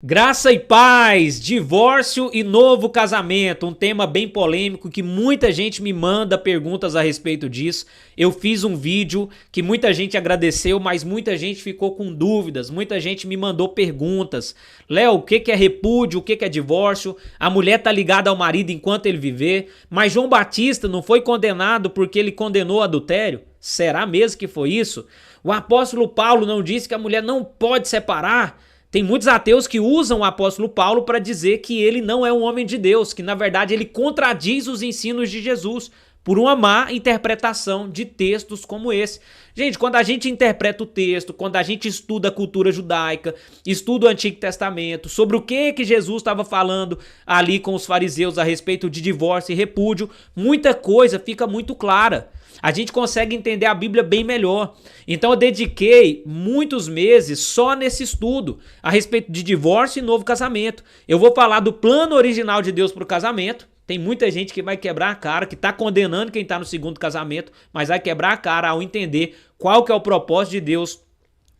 Graça e paz, divórcio e novo casamento, um tema bem polêmico que muita gente me manda perguntas a respeito disso. Eu fiz um vídeo que muita gente agradeceu, mas muita gente ficou com dúvidas, muita gente me mandou perguntas. Léo, o que é repúdio, o que é divórcio? A mulher tá ligada ao marido enquanto ele viver, mas João Batista não foi condenado porque ele condenou o adultério? Será mesmo que foi isso? O apóstolo Paulo não disse que a mulher não pode separar? Tem muitos ateus que usam o apóstolo Paulo para dizer que ele não é um homem de Deus, que na verdade ele contradiz os ensinos de Jesus por uma má interpretação de textos como esse. Gente, quando a gente interpreta o texto, quando a gente estuda a cultura judaica, estuda o Antigo Testamento, sobre o que Jesus estava falando ali com os fariseus a respeito de divórcio e repúdio, muita coisa fica muito clara. A gente consegue entender a Bíblia bem melhor. Então eu dediquei muitos meses só nesse estudo a respeito de divórcio e novo casamento. Eu vou falar do plano original de Deus para o casamento. Tem muita gente que vai quebrar a cara, que está condenando quem está no segundo casamento, mas vai quebrar a cara ao entender qual que é o propósito de Deus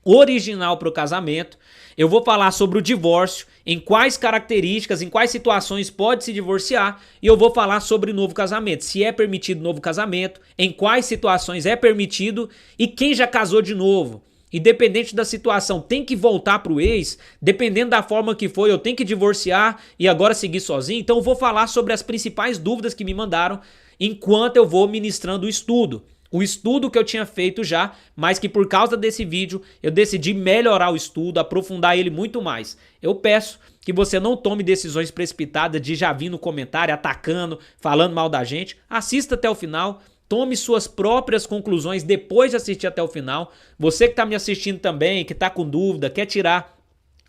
original para o casamento. Eu vou falar sobre o divórcio, em quais características, em quais situações pode se divorciar, e eu vou falar sobre novo casamento, se é permitido novo casamento, em quais situações é permitido e quem já casou de novo. Independente da situação, tem que voltar pro ex, dependendo da forma que foi, eu tenho que divorciar e agora seguir sozinho. Então eu vou falar sobre as principais dúvidas que me mandaram enquanto eu vou ministrando o estudo. O estudo que eu tinha feito já, mas que por causa desse vídeo eu decidi melhorar o estudo, aprofundar ele muito mais. Eu peço que você não tome decisões precipitadas de já vir no comentário atacando, falando mal da gente. Assista até o final, tome suas próprias conclusões depois de assistir até o final. Você que está me assistindo também, que está com dúvida, quer tirar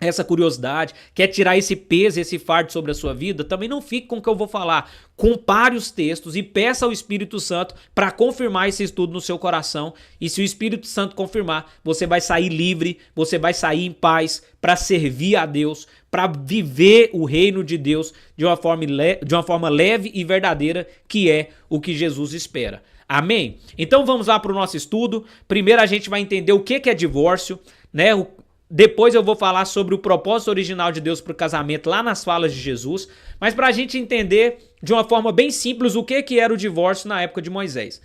essa curiosidade, quer tirar esse peso, esse fardo sobre a sua vida, também não fique com o que eu vou falar. Compare os textos e peça ao Espírito Santo para confirmar esse estudo no seu coração. E se o Espírito Santo confirmar, você vai sair livre, você vai sair em paz para servir a Deus, para viver o reino de Deus de uma forma leve e verdadeira, que é o que Jesus espera. Amém? Então vamos lá para o nosso estudo. Primeiro a gente vai entender o que é divórcio, né? Depois eu vou falar sobre o propósito original de Deus para o casamento lá nas falas de Jesus, mas para a gente entender de uma forma bem simples o que era o divórcio na época de Moisés.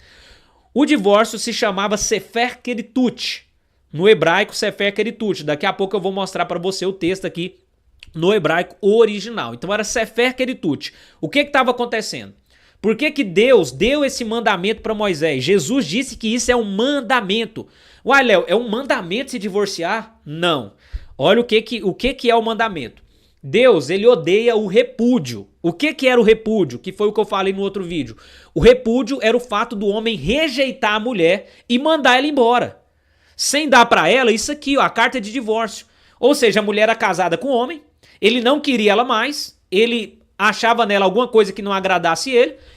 O divórcio se chamava Sefer Keritut, no hebraico Sefer Keritut. Daqui a pouco eu vou mostrar para você o texto aqui no hebraico original. Então era Sefer Keritut. O que estava acontecendo? Por que Deus deu esse mandamento para Moisés? Jesus disse que isso é um mandamento. Uai, Léo, é um mandamento se divorciar? Não. Olha o que é o mandamento. Deus, ele odeia o repúdio. O que era o repúdio? Que foi o que eu falei no outro vídeo. O repúdio era o fato do homem rejeitar a mulher e mandar ela embora. Sem dar para ela isso aqui, ó, a carta de divórcio. Ou seja, a mulher era casada com o homem, ele não queria ela mais, ele achava nela alguma coisa que não agradasse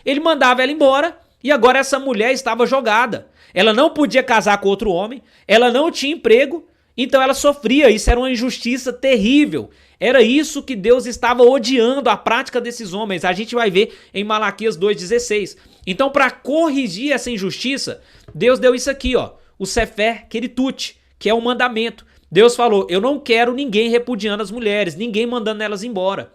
ele mandava ela embora e agora essa mulher estava jogada. Ela não podia casar com outro homem, ela não tinha emprego, então ela sofria. Isso era uma injustiça terrível. Era isso que Deus estava odiando, a prática desses homens. A gente vai ver em Malaquias 2,16. Então, para corrigir essa injustiça, Deus deu isso aqui, ó, o Sefer Keritut, que é um mandamento. Deus falou, eu não quero ninguém repudiando as mulheres, ninguém mandando elas embora.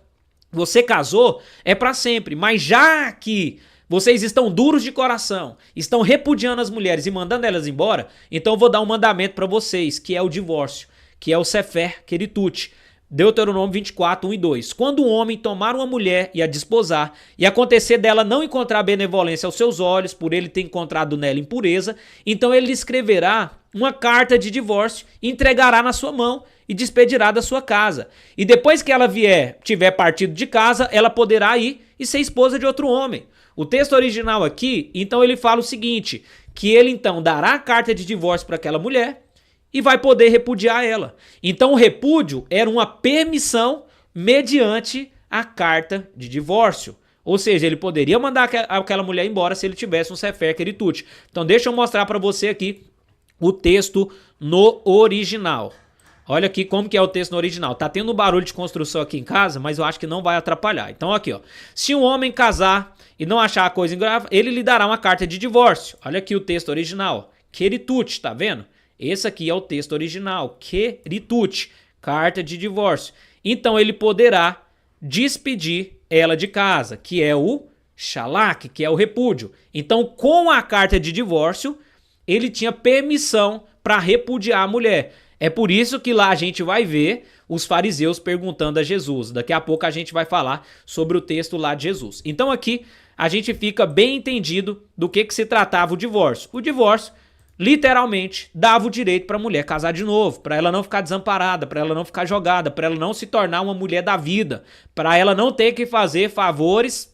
Você casou, é para sempre, mas já que vocês estão duros de coração, estão repudiando as mulheres e mandando elas embora, então eu vou dar um mandamento para vocês, que é o divórcio, que é o Sefer Keritut. Deuteronômio 24, 1 e 2. Quando um homem tomar uma mulher e a desposar, e acontecer dela não encontrar benevolência aos seus olhos, por ele ter encontrado nela impureza, então ele lhe escreverá uma carta de divórcio, entregará na sua mão e despedirá da sua casa. E depois que ela tiver partido de casa, ela poderá ir e ser esposa de outro homem. O texto original aqui, então ele fala o seguinte, que ele então dará a carta de divórcio para aquela mulher e vai poder repudiar ela. Então o repúdio era uma permissão mediante a carta de divórcio. Ou seja, ele poderia mandar aquela mulher embora se ele tivesse um Sefer Keritut. Então deixa eu mostrar para você aqui o texto no original. Olha aqui como que é o texto no original. Tá tendo um barulho de construção aqui em casa, mas eu acho que não vai atrapalhar. Então aqui, ó. Se um homem casar e não achar a coisa grave, ele lhe dará uma carta de divórcio. Olha aqui o texto original. Keritut, tá vendo? Esse aqui é o texto original. Keritut, carta de divórcio. então ele poderá despedir ela de casa, que é o shalak, que é o repúdio. Então, com a carta de divórcio, ele tinha permissão para repudiar a mulher. É por isso que lá a gente vai ver os fariseus perguntando a Jesus. Daqui a pouco a gente vai falar sobre o texto lá de Jesus. Então aqui a gente fica bem entendido do que se tratava o divórcio. O divórcio, literalmente, dava o direito para a mulher casar de novo, para ela não ficar desamparada, para ela não ficar jogada, para ela não se tornar uma mulher da vida, para ela não ter que fazer favores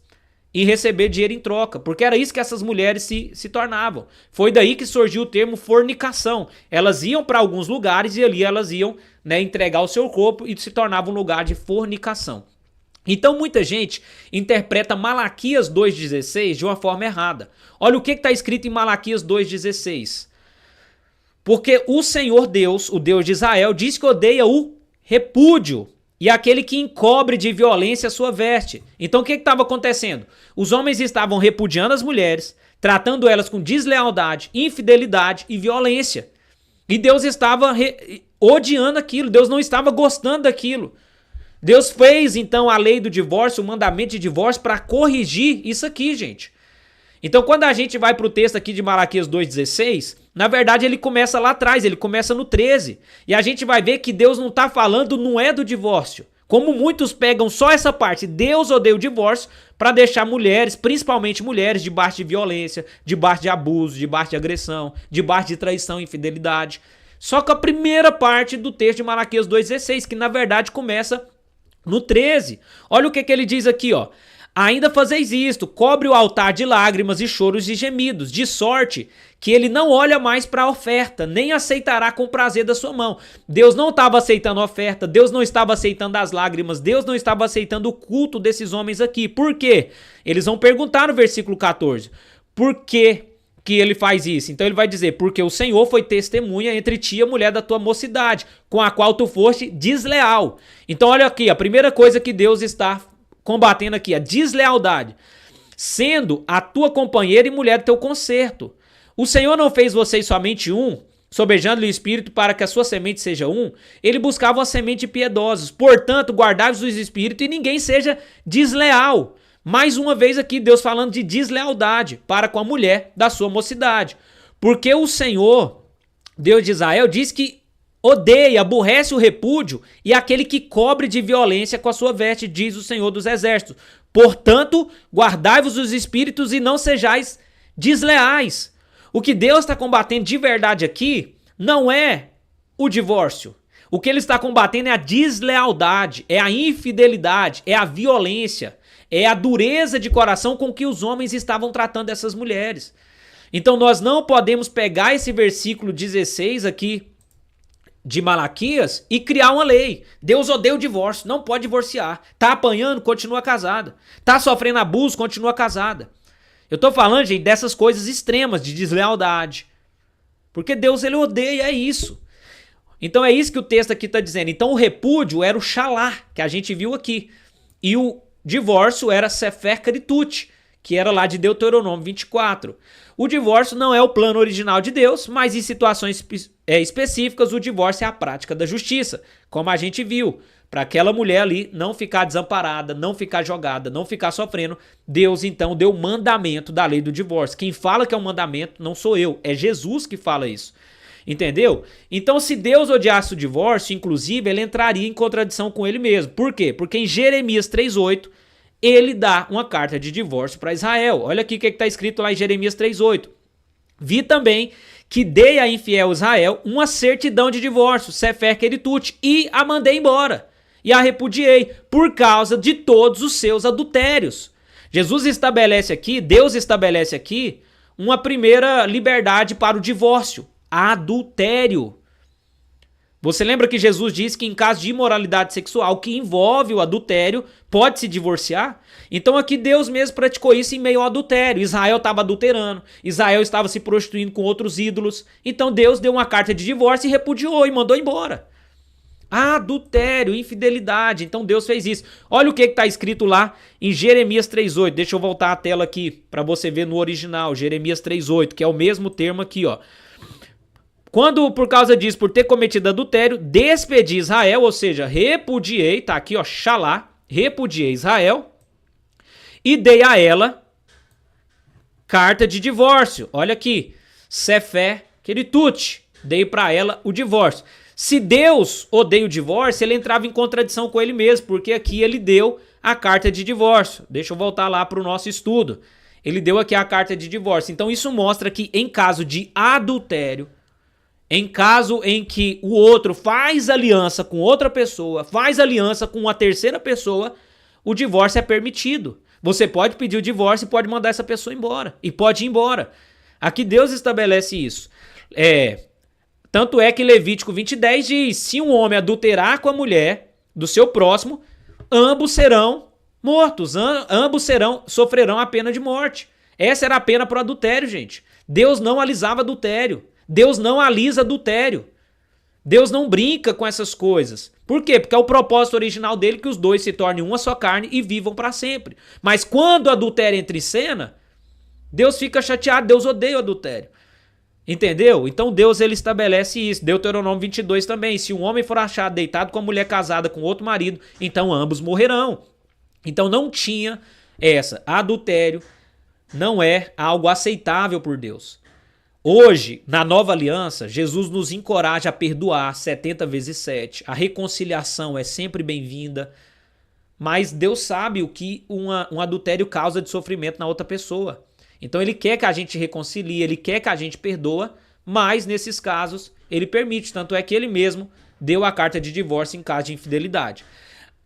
e receber dinheiro em troca, porque era isso que essas mulheres se tornavam. Foi daí que surgiu o termo fornicação. Elas iam para alguns lugares e ali elas iam, né, entregar o seu corpo e se tornava um lugar de fornicação. Então muita gente interpreta Malaquias 2,16 de uma forma errada. Olha o que está escrito em Malaquias 2,16. Porque o Senhor Deus, o Deus de Israel, diz que odeia o repúdio e aquele que encobre de violência a sua veste. Então o que estava acontecendo? Os homens estavam repudiando as mulheres, tratando elas com deslealdade, infidelidade e violência. E Deus estava odiando aquilo, Deus não estava gostando daquilo. Deus fez então a lei do divórcio, o mandamento de divórcio para corrigir isso aqui, gente. Então quando a gente vai para o texto aqui de Malaquias 2,16, na verdade ele começa lá atrás, ele começa no 13. E a gente vai ver que Deus não está falando, não é do divórcio. Como muitos pegam só essa parte, Deus odeia o divórcio, para deixar mulheres, principalmente mulheres, debaixo de violência, debaixo de abuso, debaixo de agressão, debaixo de traição e infidelidade. Só que a primeira parte do texto de Malaquias 2,16, que na verdade começa no 13. Olha o que ele diz aqui, ó. Ainda fazeis isto, cobre o altar de lágrimas e choros e gemidos, de sorte que ele não olha mais para a oferta, nem aceitará com prazer da sua mão. Deus não estava aceitando a oferta, Deus não estava aceitando as lágrimas, Deus não estava aceitando o culto desses homens aqui. Por quê? Eles vão perguntar no versículo 14. Por que ele faz isso? Então ele vai dizer, porque o Senhor foi testemunha entre ti e a mulher da tua mocidade, com a qual tu foste desleal. Então olha aqui, a primeira coisa que Deus está combatendo aqui, a deslealdade, sendo a tua companheira e mulher do teu conserto. O Senhor não fez vocês somente um, sobejando-lhe o espírito para que a sua semente seja um. Ele buscava uma semente de piedosos. Portanto, guardai-vos do espírito e ninguém seja desleal. Mais uma vez aqui, Deus falando de deslealdade para com a mulher da sua mocidade. Porque o Senhor, Deus de Israel, diz que odeia, aborrece o repúdio e aquele que cobre de violência com a sua veste, diz o Senhor dos Exércitos. Portanto, guardai-vos dos espíritos e não sejais desleais. O que Deus está combatendo de verdade aqui não é o divórcio. O que ele está combatendo é a deslealdade, é a infidelidade, é a violência, é a dureza de coração com que os homens estavam tratando essas mulheres. Então nós não podemos pegar esse versículo 16 aqui de Malaquias e criar uma lei. Deus odeia o divórcio, não pode divorciar. Tá apanhando, continua casada. Tá sofrendo abuso, continua casada. Eu tô falando, gente, dessas coisas extremas de deslealdade. Porque Deus, ele odeia isso. Então é isso que o texto aqui tá dizendo. Então o repúdio era o shalá, que a gente viu aqui. E o divórcio era sefer keritut, que era lá de Deuteronômio 24. O divórcio não é o plano original de Deus, mas em situações específicas o divórcio é a prática da justiça, como a gente viu. Para aquela mulher ali não ficar desamparada, não ficar jogada, não ficar sofrendo, Deus então deu o mandamento da lei do divórcio. Quem fala que é um mandamento não sou eu, é Jesus que fala isso. Entendeu? Então se Deus odiasse o divórcio, inclusive, ele entraria em contradição com ele mesmo. Por quê? Porque em Jeremias 3,8, ele dá uma carta de divórcio para Israel. Olha aqui o que está escrito lá em Jeremias 3,8. Vi também que dei a infiel Israel uma certidão de divórcio, sefer keritut, e a mandei embora. E a repudiei por causa de todos os seus adultérios. Jesus estabelece aqui, Deus estabelece aqui, uma primeira liberdade para o divórcio, adultério. Você lembra que Jesus disse que em caso de imoralidade sexual que envolve o adultério, pode se divorciar? Então aqui Deus mesmo praticou isso em meio ao adultério. Israel estava adulterando, Israel estava se prostituindo com outros ídolos. Então Deus deu uma carta de divórcio e repudiou e mandou embora. Adultério, infidelidade. Então Deus fez isso. Olha o que está escrito lá em Jeremias 3,8. Deixa eu voltar a tela aqui para você ver no original. Jeremias 3,8, que é o mesmo termo aqui, ó. Quando, por causa disso, por ter cometido adultério, despedi Israel, ou seja, repudiei, tá aqui, ó, xalá, repudiei Israel e dei a ela carta de divórcio. Olha aqui, Sefé Keritut, dei para ela o divórcio. Se Deus odeia o divórcio, ele entrava em contradição com ele mesmo, porque aqui ele deu a carta de divórcio. Deixa eu voltar lá para o nosso estudo. Ele deu aqui a carta de divórcio. Então isso mostra que em caso de adultério, em caso em que o outro faz aliança com outra pessoa, faz aliança com uma terceira pessoa, o divórcio é permitido. Você pode pedir o divórcio e pode mandar essa pessoa embora. E pode ir embora. Aqui Deus estabelece isso. Tanto é que Levítico 20:10 diz: se um homem adulterar com a mulher do seu próximo, ambos serão mortos. Ambos sofrerão a pena de morte. Essa era a pena para o adultério, gente. Deus não alisava adultério. Deus não alisa adultério. Deus não brinca com essas coisas. Por quê? Porque é o propósito original dele que os dois se tornem uma só carne e vivam para sempre. Mas quando o adultério entra em cena, Deus fica chateado, Deus odeia o adultério. Entendeu? Então Deus ele estabelece isso. Deuteronômio 22 também. Se um homem for achado deitado com a mulher casada com outro marido, então ambos morrerão. Então não tinha essa. Adultério não é algo aceitável por Deus. Hoje, na nova aliança, Jesus nos encoraja a perdoar 70 vezes 7. A reconciliação é sempre bem-vinda, mas Deus sabe o que um adultério causa de sofrimento na outra pessoa. Então ele quer que a gente reconcilie, ele quer que a gente perdoa, mas nesses casos ele permite. Tanto é que ele mesmo deu a carta de divórcio em caso de infidelidade.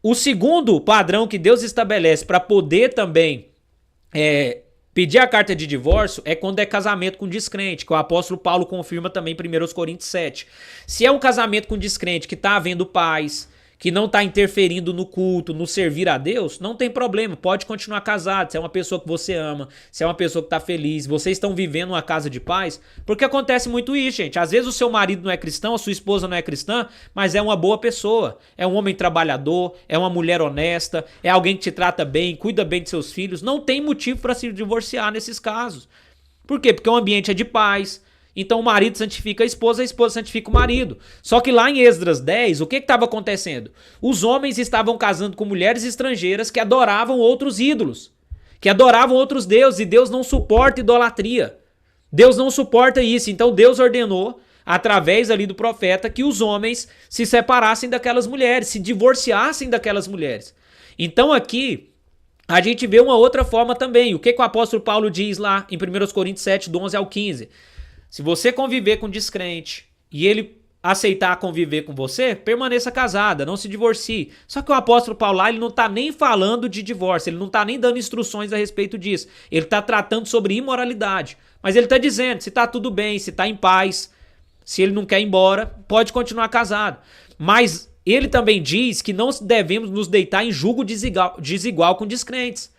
O segundo padrão que Deus estabelece para poder também pedir a carta de divórcio é quando é casamento com descrente, que o apóstolo Paulo confirma também em 1 Coríntios 7. Se é um casamento com descrente que está havendo paz, que não está interferindo no culto, no servir a Deus, não tem problema, pode continuar casado, se é uma pessoa que você ama, se é uma pessoa que está feliz, vocês estão vivendo uma casa de paz, porque acontece muito isso, gente. Às vezes o seu marido não é cristão, a sua esposa não é cristã, mas é uma boa pessoa, é um homem trabalhador, é uma mulher honesta, é alguém que te trata bem, cuida bem de seus filhos, não tem motivo para se divorciar nesses casos. Por quê? Porque o ambiente é de paz. Então o marido santifica a esposa santifica o marido. Só que lá em Esdras 10, o que estava acontecendo? Os homens estavam casando com mulheres estrangeiras que adoravam outros ídolos, que adoravam outros deuses, e Deus não suporta idolatria. Deus não suporta isso. Então Deus ordenou, através ali do profeta, que os homens se separassem daquelas mulheres, se divorciassem daquelas mulheres. Então aqui a gente vê uma outra forma também. O que o apóstolo Paulo diz lá em 1 Coríntios 7, do 11 ao 15? Se você conviver com descrente e ele aceitar conviver com você, permaneça casada, não se divorcie. Só que o apóstolo Paulo lá, ele não está nem falando de divórcio, ele não está nem dando instruções a respeito disso. Ele está tratando sobre imoralidade. Mas ele está dizendo, se está tudo bem, se está em paz, se ele não quer ir embora, pode continuar casado. Mas ele também diz que não devemos nos deitar em julgo desigual com descrentes.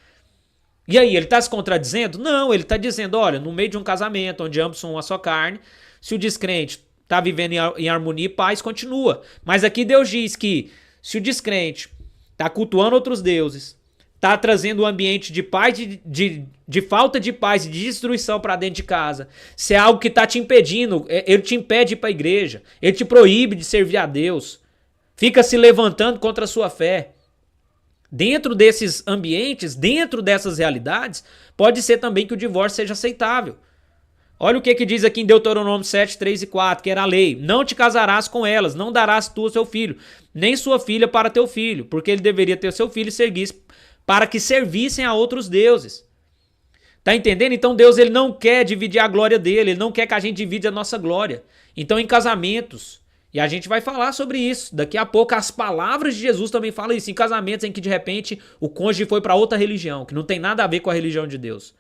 E aí, ele está se contradizendo? Não, ele está dizendo, olha, no meio de um casamento, onde ambos são uma só carne, se o descrente está vivendo em harmonia e paz, continua. Mas aqui Deus diz que se o descrente está cultuando outros deuses, está trazendo um ambiente de paz, de falta de paz e de destruição para dentro de casa, se é algo que está te impedindo, ele te impede de ir para a igreja, ele te proíbe de servir a Deus, fica se levantando contra a sua fé. Dentro desses ambientes, dentro dessas realidades, pode ser também que o divórcio seja aceitável. Olha o que diz aqui em Deuteronômio 7, 3 e 4, que era a lei. Não te casarás com elas, não darás tu ao seu filho, nem sua filha para teu filho, porque ele deveria ter seu filho e servisse para que servissem a outros deuses. Tá entendendo? Então Deus ele não quer dividir a glória dele, ele não quer que a gente divida a nossa glória. Então em casamentos, e a gente vai falar sobre isso. Daqui a pouco as palavras de Jesus também falam isso. Em casamentos em que de repente o cônjuge foi para outra religião, que não tem nada a ver com a religião de Deus.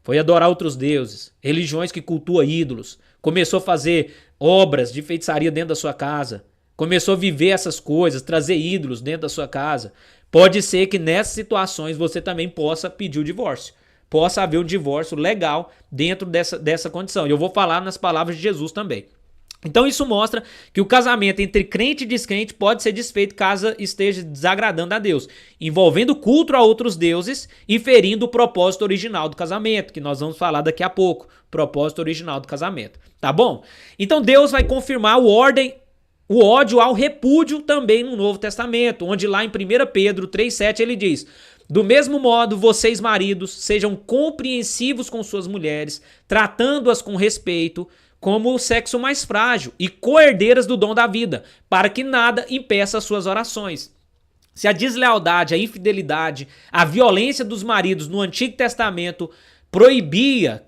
Foi adorar outros deuses. Religiões que cultuam ídolos. Começou a fazer obras de feitiçaria dentro da sua casa. Começou a viver essas coisas, trazer ídolos dentro da sua casa. Pode ser que nessas situações você também possa pedir o divórcio. Possa haver um divórcio legal dentro dessa condição. E eu vou falar nas palavras de Jesus também. Então isso mostra que o casamento entre crente e descrente pode ser desfeito caso esteja desagradando a Deus, envolvendo culto a outros deuses e ferindo o propósito original do casamento, que nós vamos falar daqui a pouco, propósito original do casamento, tá bom? Então Deus vai confirmar o ódio ao repúdio também no Novo Testamento, onde lá em 1 Pedro 3,7 ele diz: do mesmo modo, vocês maridos, sejam compreensivos com suas mulheres, tratando-as com respeito, como o sexo mais frágil e co-herdeiras do dom da vida, para que nada impeça as suas orações. Se a deslealdade, a infidelidade, a violência dos maridos no Antigo Testamento proibia,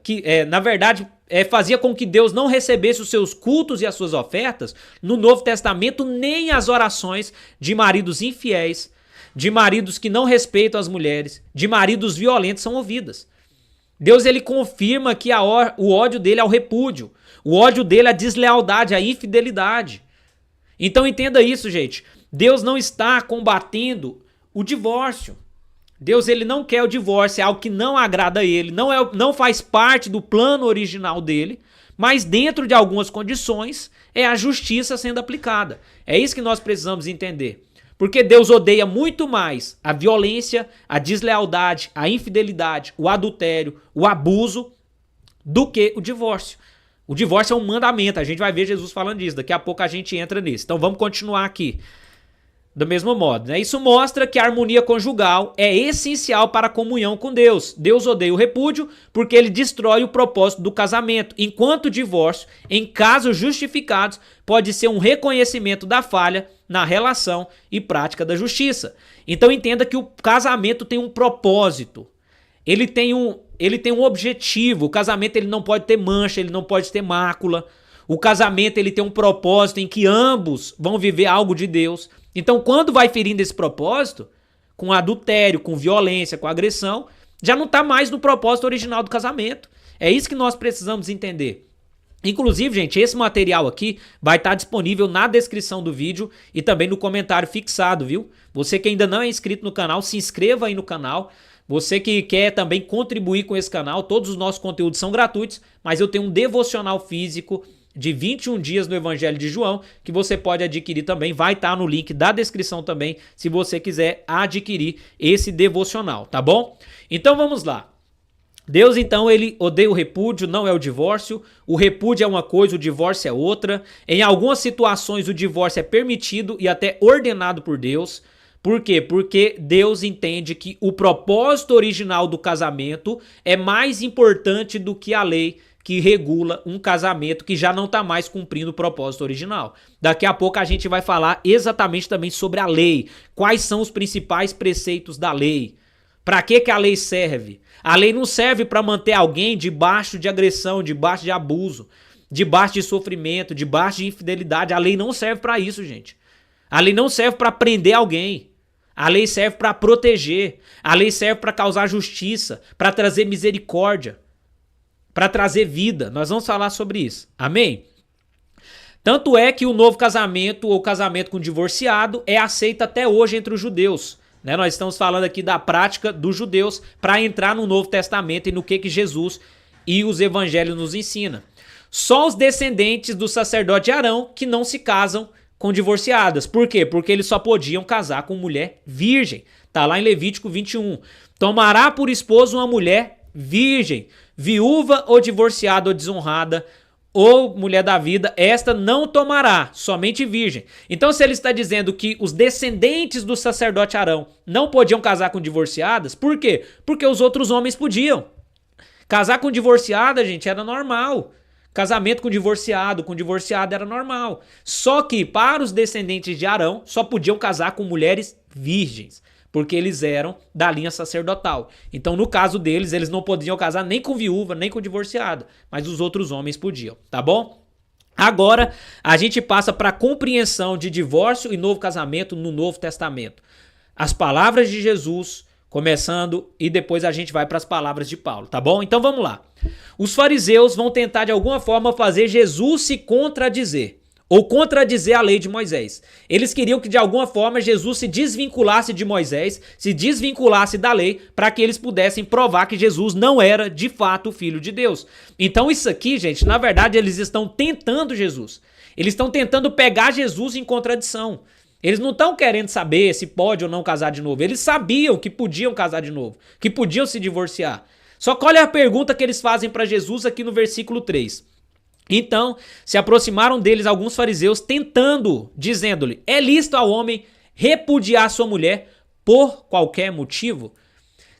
fazia com que Deus não recebesse os seus cultos e as suas ofertas, no Novo Testamento nem as orações de maridos infiéis, de maridos que não respeitam as mulheres, de maridos violentos são ouvidas. Deus ele confirma que o ódio dele é o repúdio, o ódio dele é a deslealdade, a infidelidade. Então entenda isso, gente. Deus não está combatendo o divórcio. Deus ele não quer o divórcio, é algo que não agrada a ele, não faz parte do plano original dele, mas dentro de algumas condições é a justiça sendo aplicada. É isso que nós precisamos entender. Porque Deus odeia muito mais a violência, a deslealdade, a infidelidade, o adultério, o abuso, do que o divórcio. O divórcio é um mandamento, a gente vai ver Jesus falando disso, daqui a pouco a gente entra nisso. Então vamos continuar aqui. Do mesmo modo, né? Isso mostra que a harmonia conjugal é essencial para a comunhão com Deus. Deus odeia o repúdio porque ele destrói o propósito do casamento, enquanto o divórcio, em casos justificados, pode ser um reconhecimento da falha na relação e prática da justiça. Então entenda que o casamento tem um propósito, ele tem um objetivo. O casamento ele não pode ter mancha, ele não pode ter mácula. O casamento ele tem um propósito em que ambos vão viver algo de Deus. Então, quando vai ferindo esse propósito, com adultério, com violência, com agressão, já não está mais no propósito original do casamento. É isso que nós precisamos entender. Inclusive, gente, esse material aqui vai estar disponível na descrição do vídeo e também no comentário fixado, viu? Você que ainda não é inscrito no canal, se inscreva aí no canal. Você que quer também contribuir com esse canal, todos os nossos conteúdos são gratuitos, mas eu tenho um devocional físico de 21 dias no Evangelho de João, que você pode adquirir também, vai estar no link da descrição também, se você quiser adquirir esse devocional, tá bom? Então vamos lá. Deus então ele odeia o repúdio, não é o divórcio. O repúdio é uma coisa, o divórcio é outra. Em algumas situações o divórcio é permitido e até ordenado por Deus. Por quê? Porque Deus entende que o propósito original do casamento é mais importante do que a lei que regula um casamento que já não está mais cumprindo o propósito original. Daqui a pouco a gente vai falar exatamente também sobre a lei. Quais são os principais preceitos da lei? Para que a lei serve? A lei não serve para manter alguém debaixo de agressão, debaixo de abuso, debaixo de sofrimento, debaixo de infidelidade. A lei não serve para isso, gente. A lei não serve para prender alguém. A lei serve para proteger. A lei serve para causar justiça, para trazer misericórdia, para trazer vida. Nós vamos falar sobre isso. Amém? Tanto é que o novo casamento ou casamento com divorciado é aceito até hoje entre os judeus. Né? Nós estamos falando aqui da prática dos judeus para entrar no Novo Testamento e no que Jesus e os evangelhos nos ensinam. Só os descendentes do sacerdote Arão que não se casam com divorciadas. Por quê? Porque eles só podiam casar com mulher virgem. Tá lá em Levítico 21. Tomará por esposa uma mulher virgem, viúva ou divorciada ou desonrada, ou mulher da vida, esta não tomará, somente virgem. Então se ele está dizendo que os descendentes do sacerdote Arão não podiam casar com divorciadas, por quê? Porque os outros homens podiam. Casar com divorciada, gente, era normal. Casamento com divorciado era normal. Só que para os descendentes de Arão só podiam casar com mulheres virgens, porque eles eram da linha sacerdotal. Então, no caso deles, eles não podiam casar nem com viúva, nem com divorciada, mas os outros homens podiam, tá bom? Agora, a gente passa para a compreensão de divórcio e novo casamento no Novo Testamento. As palavras de Jesus, começando, e depois a gente vai para as palavras de Paulo, tá bom? Então, vamos lá. Os fariseus vão tentar, de alguma forma, fazer Jesus se contradizer, ou contradizer a lei de Moisés. Eles queriam que de alguma forma Jesus se desvinculasse de Moisés, se desvinculasse da lei, para que eles pudessem provar que Jesus não era de fato o Filho de Deus. Então isso aqui, gente, na verdade eles estão tentando Jesus. Eles estão tentando pegar Jesus em contradição. Eles não estão querendo saber se pode ou não casar de novo. Eles sabiam que podiam casar de novo, que podiam se divorciar. Só que olha a pergunta que eles fazem para Jesus aqui no versículo 3. Então, se aproximaram deles alguns fariseus, tentando, dizendo-lhe: é lícito ao homem repudiar sua mulher por qualquer motivo?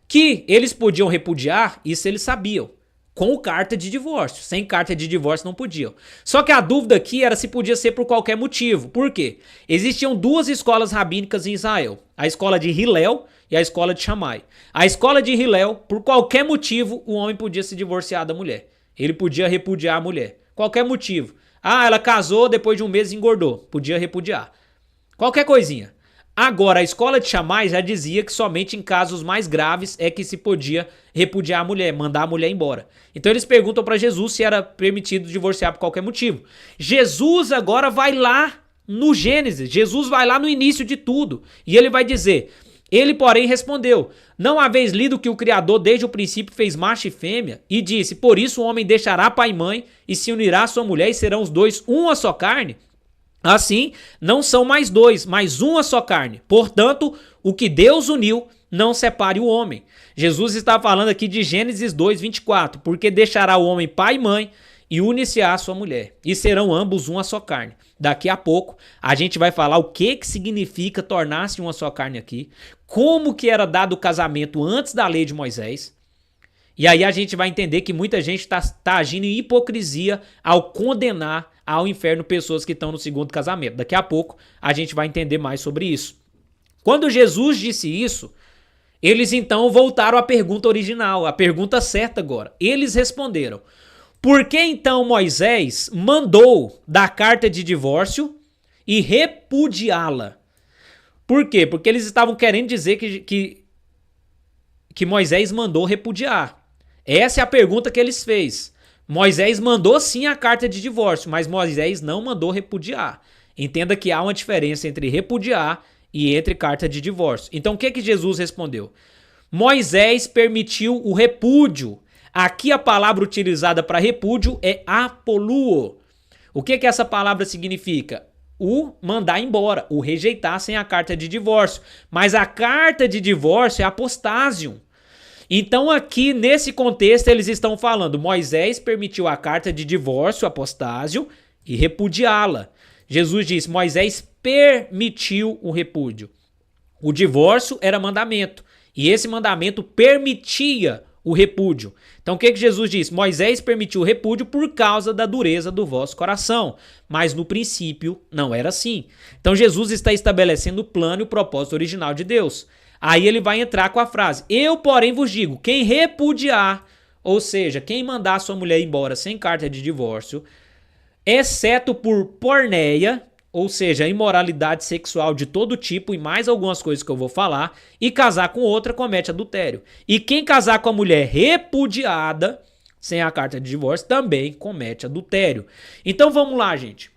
Que eles podiam repudiar, isso eles sabiam, com carta de divórcio. Sem carta de divórcio não podiam. Só que a dúvida aqui era se podia ser por qualquer motivo. Por quê? Existiam duas escolas rabínicas em Israel. A escola de Hillel e a escola de Shammai. A escola de Hillel, por qualquer motivo, o homem podia se divorciar da mulher. Ele podia repudiar a mulher. Qualquer motivo. Ah, ela casou, depois de um mês engordou. Podia repudiar. Qualquer coisinha. Agora, a escola de Shammai já dizia que somente em casos mais graves é que se podia repudiar a mulher, mandar a mulher embora. Então eles perguntam para Jesus se era permitido divorciar por qualquer motivo. Jesus agora vai lá no Gênesis, Jesus vai lá no início de tudo e ele vai dizer: ele, porém, respondeu: não haveis lido que o Criador desde o princípio fez macho e fêmea e disse: por isso o homem deixará pai e mãe e se unirá à sua mulher e serão os dois uma só carne? Assim, não são mais dois, mas uma só carne. Portanto, o que Deus uniu, não separe o homem. Jesus está falando aqui de Gênesis 2:24, porque deixará o homem pai e mãe e une-se-á à sua mulher, e serão ambos uma só carne. Daqui a pouco, a gente vai falar o que significa tornar-se uma só carne aqui, como que era dado o casamento antes da lei de Moisés. E aí a gente vai entender que muita gente está agindo em hipocrisia ao condenar ao inferno pessoas que estão no segundo casamento. Daqui a pouco a gente vai entender mais sobre isso. Quando Jesus disse isso, eles então voltaram à pergunta original, a pergunta certa agora. Eles responderam: por que então Moisés mandou dar carta de divórcio e repudiá-la? Por quê? Porque eles estavam querendo dizer que Moisés mandou repudiar. Essa é a pergunta que eles fez. Moisés mandou sim a carta de divórcio, mas Moisés não mandou repudiar. Entenda que há uma diferença entre repudiar e entre carta de divórcio. Então o que Jesus respondeu? Moisés permitiu o repúdio. Aqui a palavra utilizada para repúdio é apoluo. O que essa palavra significa? O mandar embora, o rejeitar sem a carta de divórcio. Mas a carta de divórcio é apostásium. Então aqui nesse contexto eles estão falando: Moisés permitiu a carta de divórcio, apostásio, e repudiá-la. Jesus disse: Moisés permitiu o repúdio. O divórcio era mandamento e esse mandamento permitia o repúdio. Então o que Jesus disse? Moisés permitiu o repúdio por causa da dureza do vosso coração, mas no princípio não era assim. Então Jesus está estabelecendo o plano e o propósito original de Deus. Aí ele vai entrar com a frase: eu, porém, vos digo, quem repudiar, ou seja, quem mandar sua mulher embora sem carta de divórcio, exceto por porneia, ou seja, imoralidade sexual de todo tipo e mais algumas coisas que eu vou falar, e casar com outra, comete adultério. E quem casar com a mulher repudiada, sem a carta de divórcio, também comete adultério. Então vamos lá, gente.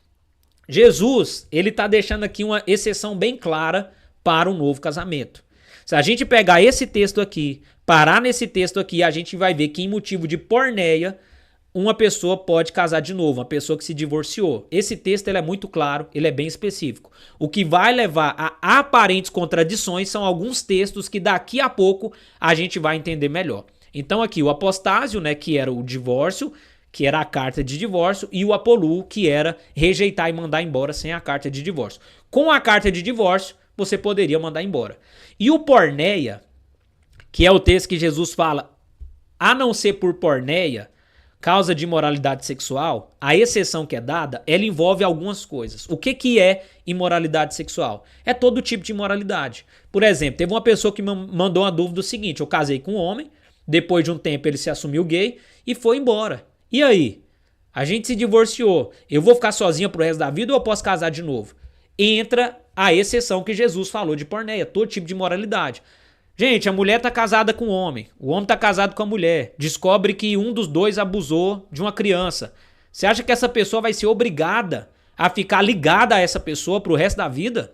Jesus, ele está deixando aqui uma exceção bem clara para o novo casamento. Se a gente pegar esse texto aqui, parar nesse texto aqui, a gente vai ver que em motivo de porneia, uma pessoa pode casar de novo, uma pessoa que se divorciou. Esse texto ele é muito claro, ele é bem específico. O que vai levar a aparentes contradições são alguns textos que daqui a pouco a gente vai entender melhor. Então aqui o apostásio, né, que era o divórcio, que era a carta de divórcio, e o apoluo, que era rejeitar e mandar embora sem a carta de divórcio. Com a carta de divórcio, você poderia mandar embora. E o porneia, que é o texto que Jesus fala, a não ser por porneia, causa de imoralidade sexual, a exceção que é dada, ela envolve algumas coisas. O que é imoralidade sexual? É todo tipo de imoralidade. Por exemplo, teve uma pessoa que me mandou uma dúvida do seguinte: eu casei com um homem, depois de um tempo ele se assumiu gay e foi embora. E aí? A gente se divorciou. Eu vou ficar sozinha pro resto da vida ou eu posso casar de novo? Entra a exceção que Jesus falou de porneia, todo tipo de imoralidade. Gente, a mulher tá casada com o homem tá casado com a mulher, descobre que um dos dois abusou de uma criança. Você acha que essa pessoa vai ser obrigada a ficar ligada a essa pessoa pro resto da vida?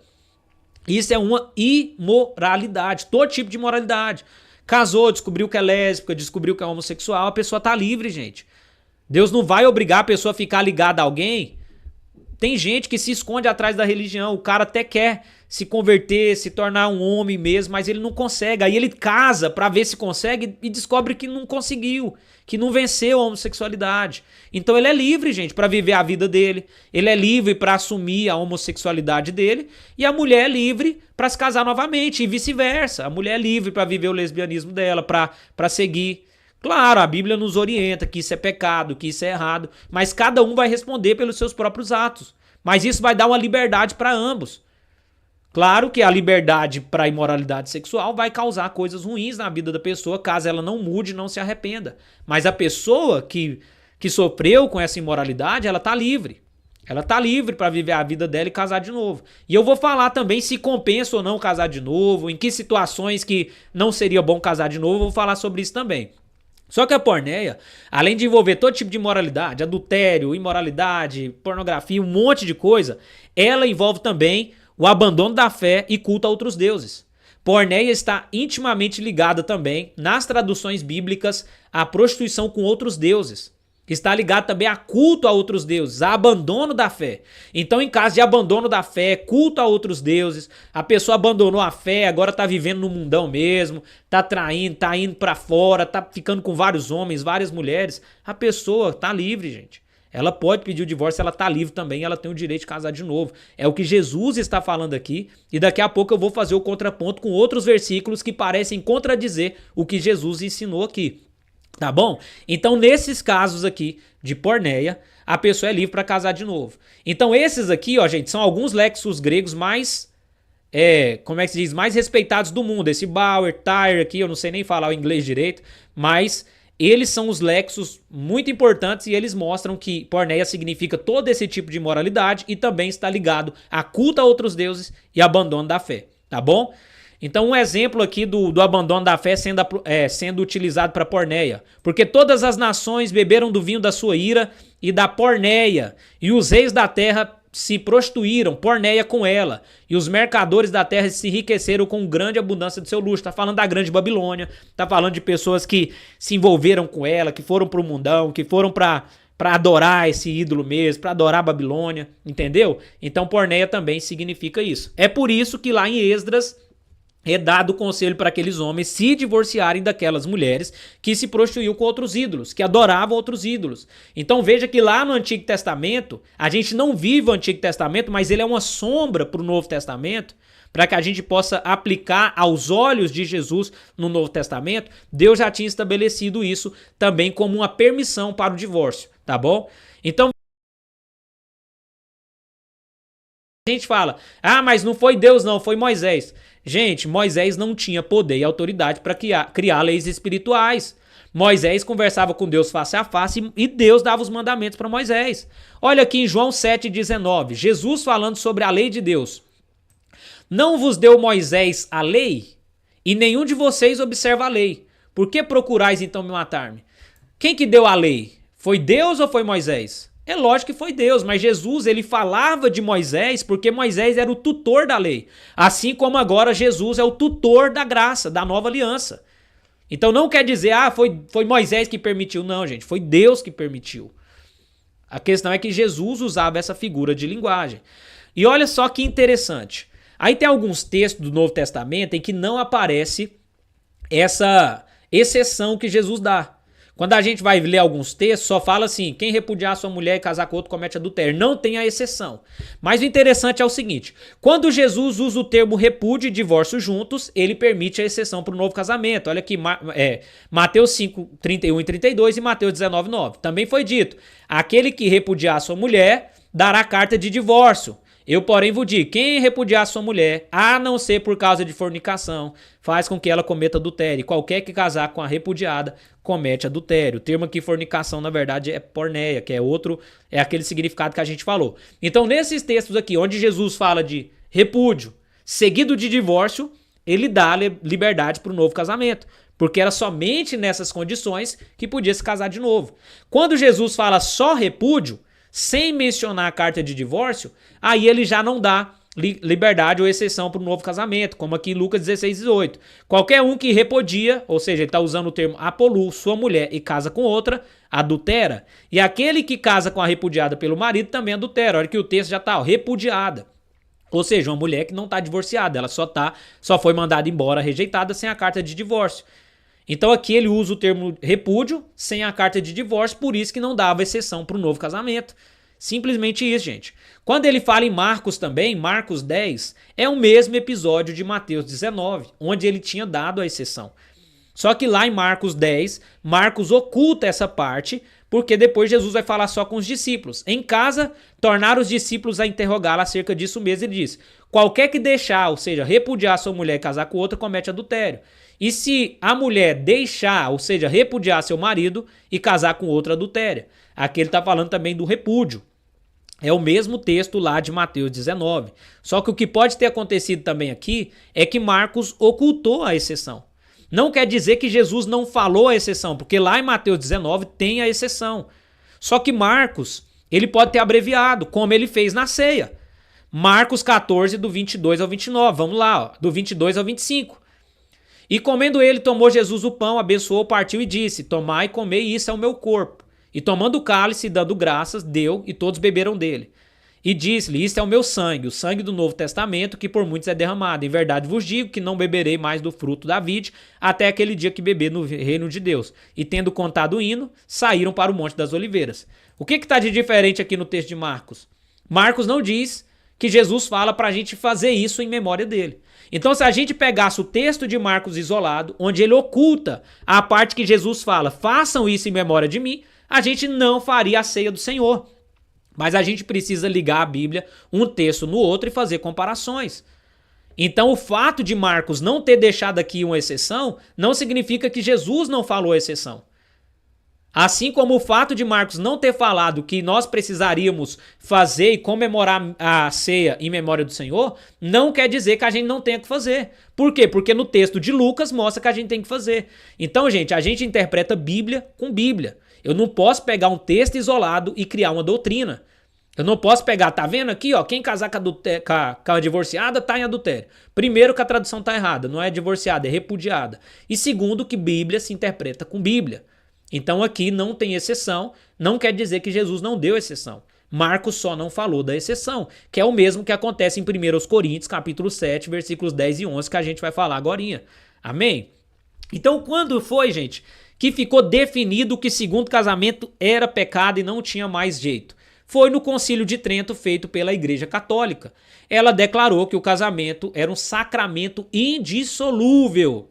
Isso é uma imoralidade, todo tipo de imoralidade. Casou, descobriu que é lésbica, descobriu que é homossexual, a pessoa tá livre, gente. Deus não vai obrigar a pessoa a ficar ligada a alguém Tem gente que se esconde atrás da religião, o cara até quer se converter, se tornar um homem mesmo, mas ele não consegue. Aí ele casa pra ver se consegue e descobre que não conseguiu, que não venceu a homossexualidade. Então ele é livre, gente, pra viver a vida dele. Ele é livre pra assumir a homossexualidade dele e a mulher é livre pra se casar novamente e vice-versa. A mulher é livre pra viver o lesbianismo dela, pra seguir. Claro, a Bíblia nos orienta que isso é pecado, que isso é errado, mas cada um vai responder pelos seus próprios atos. Mas isso vai dar uma liberdade pra ambos. Claro que a liberdade para a imoralidade sexual vai causar coisas ruins na vida da pessoa caso ela não mude, não se arrependa. Mas a pessoa que sofreu com essa imoralidade, ela tá livre. Ela tá livre para viver a vida dela e casar de novo. E eu vou falar também se compensa ou não casar de novo, em que situações que não seria bom casar de novo, eu vou falar sobre isso também. Só que a porneia, além de envolver todo tipo de imoralidade, adultério, imoralidade, pornografia, um monte de coisa, ela envolve também o abandono da fé e culto a outros deuses. Porneia está intimamente ligada também, nas traduções bíblicas, à prostituição com outros deuses. Está ligado também a culto a outros deuses, a abandono da fé. Então, em caso de abandono da fé, culto a outros deuses, a pessoa abandonou a fé, agora está vivendo no mundão mesmo, está traindo, está indo para fora, está ficando com vários homens, várias mulheres, a pessoa está livre, gente. Ela pode pedir o divórcio, ela está livre também, ela tem o direito de casar de novo. É o que Jesus está falando aqui e daqui a pouco eu vou fazer o contraponto com outros versículos que parecem contradizer o que Jesus ensinou aqui. Tá bom? Então, nesses casos aqui de porneia, a pessoa é livre para casar de novo. Então, esses aqui, ó, gente, são alguns léxicos gregos mais, como é que se diz, mais respeitados do mundo. Esse Bauer, Tyre aqui, eu não sei nem falar o inglês direito, mas eles são os léxicos muito importantes e eles mostram que porneia significa todo esse tipo de imoralidade e também está ligado a culto a outros deuses e abandono da fé, tá bom? Então um exemplo aqui do abandono da fé sendo utilizado para porneia. Porque todas as nações beberam do vinho da sua ira e da porneia, e os reis da terra se prostituíram, porneia com ela, e os mercadores da terra se enriqueceram com grande abundância do seu luxo. Tá falando da grande Babilônia, tá falando de pessoas que se envolveram com ela, que foram pro mundão, que foram para adorar esse ídolo mesmo, para adorar a Babilônia, entendeu? Então porneia também significa isso. É por isso que lá em Esdras é dado o conselho para aqueles homens se divorciarem daquelas mulheres que se prostituíam com outros ídolos, que adoravam outros ídolos. Então veja que lá no Antigo Testamento, a gente não vive o Antigo Testamento, mas ele é uma sombra para o Novo Testamento, para que a gente possa aplicar aos olhos de Jesus no Novo Testamento. Deus já tinha estabelecido isso também como uma permissão para o divórcio, tá bom? Então a gente fala, mas não foi Deus não, foi Moisés. Gente, Moisés não tinha poder e autoridade para criar leis espirituais. Moisés conversava com Deus face a face e Deus dava os mandamentos para Moisés. Olha aqui em João 7,19, Jesus falando sobre a lei de Deus. Não vos deu Moisés a lei? E nenhum de vocês observa a lei. Por que procurais então me matar-me? Quem que deu a lei? Foi Deus ou foi Moisés? É lógico que foi Deus, mas Jesus ele falava de Moisés porque Moisés era o tutor da lei. Assim como agora Jesus é o tutor da graça, da nova aliança. Então não quer dizer, foi Moisés que permitiu. Não, gente, foi Deus que permitiu. A questão é que Jesus usava essa figura de linguagem. E olha só que interessante. Aí tem alguns textos do Novo Testamento em que não aparece essa exceção que Jesus dá. Quando a gente vai ler alguns textos, só fala assim, quem repudiar sua mulher e casar com outro comete adultério. Não tem a exceção. Mas o interessante é o seguinte, quando Jesus usa o termo repúdio e divórcio juntos, ele permite a exceção para o novo casamento. Olha aqui, Mateus 5, 31 e 32 e Mateus 19, 9. Também foi dito, aquele que repudiar sua mulher dará carta de divórcio. Eu, porém, vos digo, quem repudiar sua mulher, a não ser por causa de fornicação, faz com que ela cometa adultério. E qualquer que casar com a repudiada, comete adultério. O termo aqui, fornicação, na verdade, é porneia, que é aquele significado que a gente falou. Então, nesses textos aqui, onde Jesus fala de repúdio, seguido de divórcio, ele dá liberdade para o novo casamento. Porque era somente nessas condições que podia se casar de novo. Quando Jesus fala só repúdio, sem mencionar a carta de divórcio, aí ele já não dá liberdade ou exceção para o novo casamento, como aqui em Lucas 16:18. Qualquer um que repudia, ou seja, ele está usando o termo apolú, sua mulher e casa com outra, adultera. E aquele que casa com a repudiada pelo marido também adultera. Olha que o texto já está, repudiada. Ou seja, uma mulher que não está divorciada, ela só foi mandada embora, rejeitada, sem a carta de divórcio. Então aqui ele usa o termo repúdio sem a carta de divórcio, por isso que não dava exceção para o novo casamento. Simplesmente isso, gente. Quando ele fala em Marcos também, Marcos 10, é o mesmo episódio de Mateus 19, onde ele tinha dado a exceção. Só que lá em Marcos 10, Marcos oculta essa parte, porque depois Jesus vai falar só com os discípulos. Em casa, tornaram os discípulos a interrogá-lo acerca disso mesmo. Ele diz: qualquer que deixar, ou seja, repudiar sua mulher e casar com outra, comete adultério. E se a mulher deixar, ou seja, repudiar seu marido e casar com outra, adultéria. Aqui ele está falando também do repúdio. É o mesmo texto lá de Mateus 19. Só que o que pode ter acontecido também aqui é que Marcos ocultou a exceção. Não quer dizer que Jesus não falou a exceção, porque lá em Mateus 19 tem a exceção. Só que Marcos, ele pode ter abreviado, como ele fez na ceia. Marcos 14, do 22 ao 29. Vamos lá, ó, do 22 ao 25. E comendo ele, tomou Jesus o pão, abençoou, partiu e disse: tomai e comei, isso é o meu corpo. E tomando o cálice e dando graças, deu, e todos beberam dele. E disse-lhe: isto é o meu sangue, o sangue do Novo Testamento, que por muitos é derramado. Em verdade vos digo que não beberei mais do fruto da vide, até aquele dia que beber no reino de Deus. E tendo contado o hino, saíram para o Monte das Oliveiras. O que está de diferente aqui no texto de Marcos? Marcos não diz que Jesus fala para a gente fazer isso em memória dele. Então, se a gente pegasse o texto de Marcos isolado, onde ele oculta a parte que Jesus fala, façam isso em memória de mim, a gente não faria a ceia do Senhor. Mas a gente precisa ligar a Bíblia, um texto no outro, e fazer comparações. Então o fato de Marcos não ter deixado aqui uma exceção, não significa que Jesus não falou a exceção. Assim como o fato de Marcos não ter falado que nós precisaríamos fazer e comemorar a ceia em memória do Senhor, não quer dizer que a gente não tenha que fazer. Por quê? Porque no texto de Lucas mostra que a gente tem que fazer. Então, gente, a gente interpreta Bíblia com Bíblia. Eu não posso pegar um texto isolado e criar uma doutrina. Eu não posso pegar, tá vendo aqui, ó, quem casar com a divorciada tá em adultério. Primeiro, que a tradução tá errada, não é divorciada, é repudiada. E segundo, que Bíblia se interpreta com Bíblia. Então aqui não tem exceção, não quer dizer que Jesus não deu exceção. Marcos só não falou da exceção, que é o mesmo que acontece em 1 Coríntios, capítulo 7, versículos 10 e 11, que a gente vai falar agorinha. Amém? Então quando foi, gente, que ficou definido que segundo casamento era pecado e não tinha mais jeito? Foi no Concílio de Trento, feito pela Igreja Católica. Ela declarou que o casamento era um sacramento indissolúvel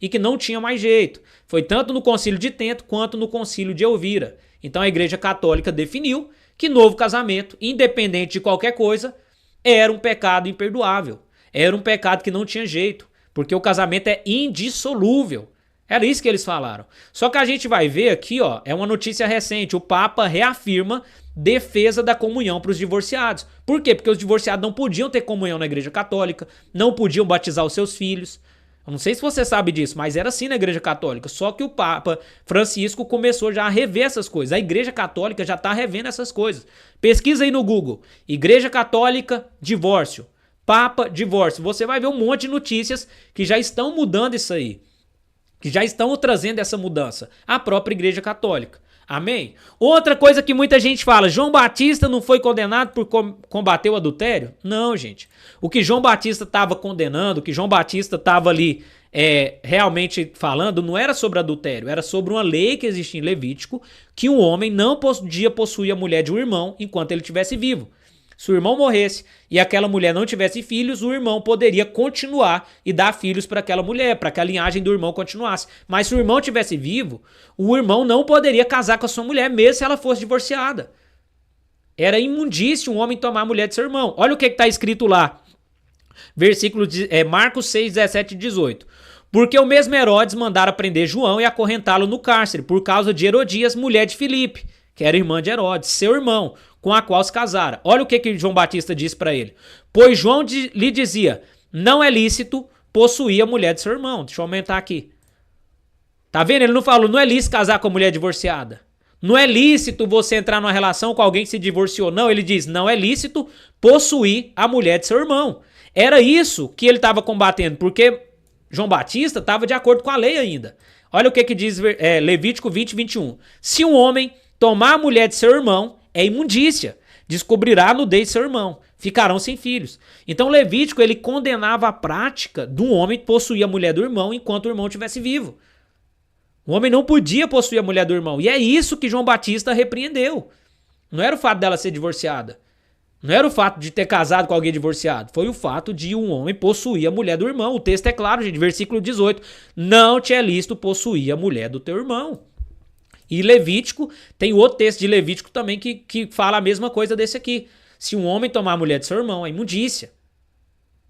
e que não tinha mais jeito. Foi tanto no Concílio de Trento quanto no Concílio de Elvira. Então a Igreja Católica definiu que novo casamento, independente de qualquer coisa, era um pecado imperdoável. Era um pecado que não tinha jeito, porque o casamento é indissolúvel. Era isso que eles falaram. Só que a gente vai ver aqui, ó, é uma notícia recente, o Papa reafirma defesa da comunhão para os divorciados. Por quê? Porque os divorciados não podiam ter comunhão na Igreja Católica, não podiam batizar os seus filhos. Eu não sei se você sabe disso, mas era assim na Igreja Católica. Só que o Papa Francisco começou já a rever essas coisas. A Igreja Católica já está revendo essas coisas. Pesquisa aí no Google. Igreja Católica, divórcio. Papa, divórcio. Você vai ver um monte de notícias que já estão mudando isso aí. Que já estão trazendo essa mudança. A própria Igreja Católica. Amém? Outra coisa que muita gente fala, João Batista não foi condenado por combater o adultério? Não, gente. O que João Batista estava condenando, o que João Batista estava ali realmente falando, não era sobre adultério, era sobre uma lei que existia em Levítico, que um homem não podia possuir a mulher de um irmão enquanto ele estivesse vivo. Se o irmão morresse e aquela mulher não tivesse filhos, o irmão poderia continuar e dar filhos para aquela mulher, para que a linhagem do irmão continuasse. Mas se o irmão estivesse vivo, o irmão não poderia casar com a sua mulher, mesmo se ela fosse divorciada. Era imundício um homem tomar a mulher de seu irmão. Olha o que está escrito lá. Versículo Marcos 6, 17 e 18. Porque o mesmo Herodes mandara prender João e acorrentá-lo no cárcere, por causa de Herodias, mulher de Filipe, que era irmã de Herodes, seu irmão, com a qual se casara. Olha o que João Batista disse para ele. Pois João lhe dizia, não é lícito possuir a mulher de seu irmão. Deixa eu aumentar aqui. Tá vendo? Ele não falou, não é lícito casar com a mulher divorciada. Não é lícito você entrar numa relação com alguém que se divorciou. Não, ele diz, não é lícito possuir a mulher de seu irmão. Era isso que ele estava combatendo, porque João Batista estava de acordo com a lei ainda. Olha o que diz Levítico 20, 21. Se um homem tomar a mulher de seu irmão, é imundícia. Descobrirá a nudez de seu irmão. Ficarão sem filhos. Então Levítico, ele condenava a prática de um homem possuir a mulher do irmão enquanto o irmão estivesse vivo. O homem não podia possuir a mulher do irmão. E é isso que João Batista repreendeu. Não era o fato dela ser divorciada. Não era o fato de ter casado com alguém divorciado. Foi o fato de um homem possuir a mulher do irmão. O texto é claro, gente. Versículo 18. Não te é lícito possuir a mulher do teu irmão. E Levítico, tem outro texto de Levítico também que fala a mesma coisa desse aqui. Se um homem tomar a mulher de seu irmão, é imundícia.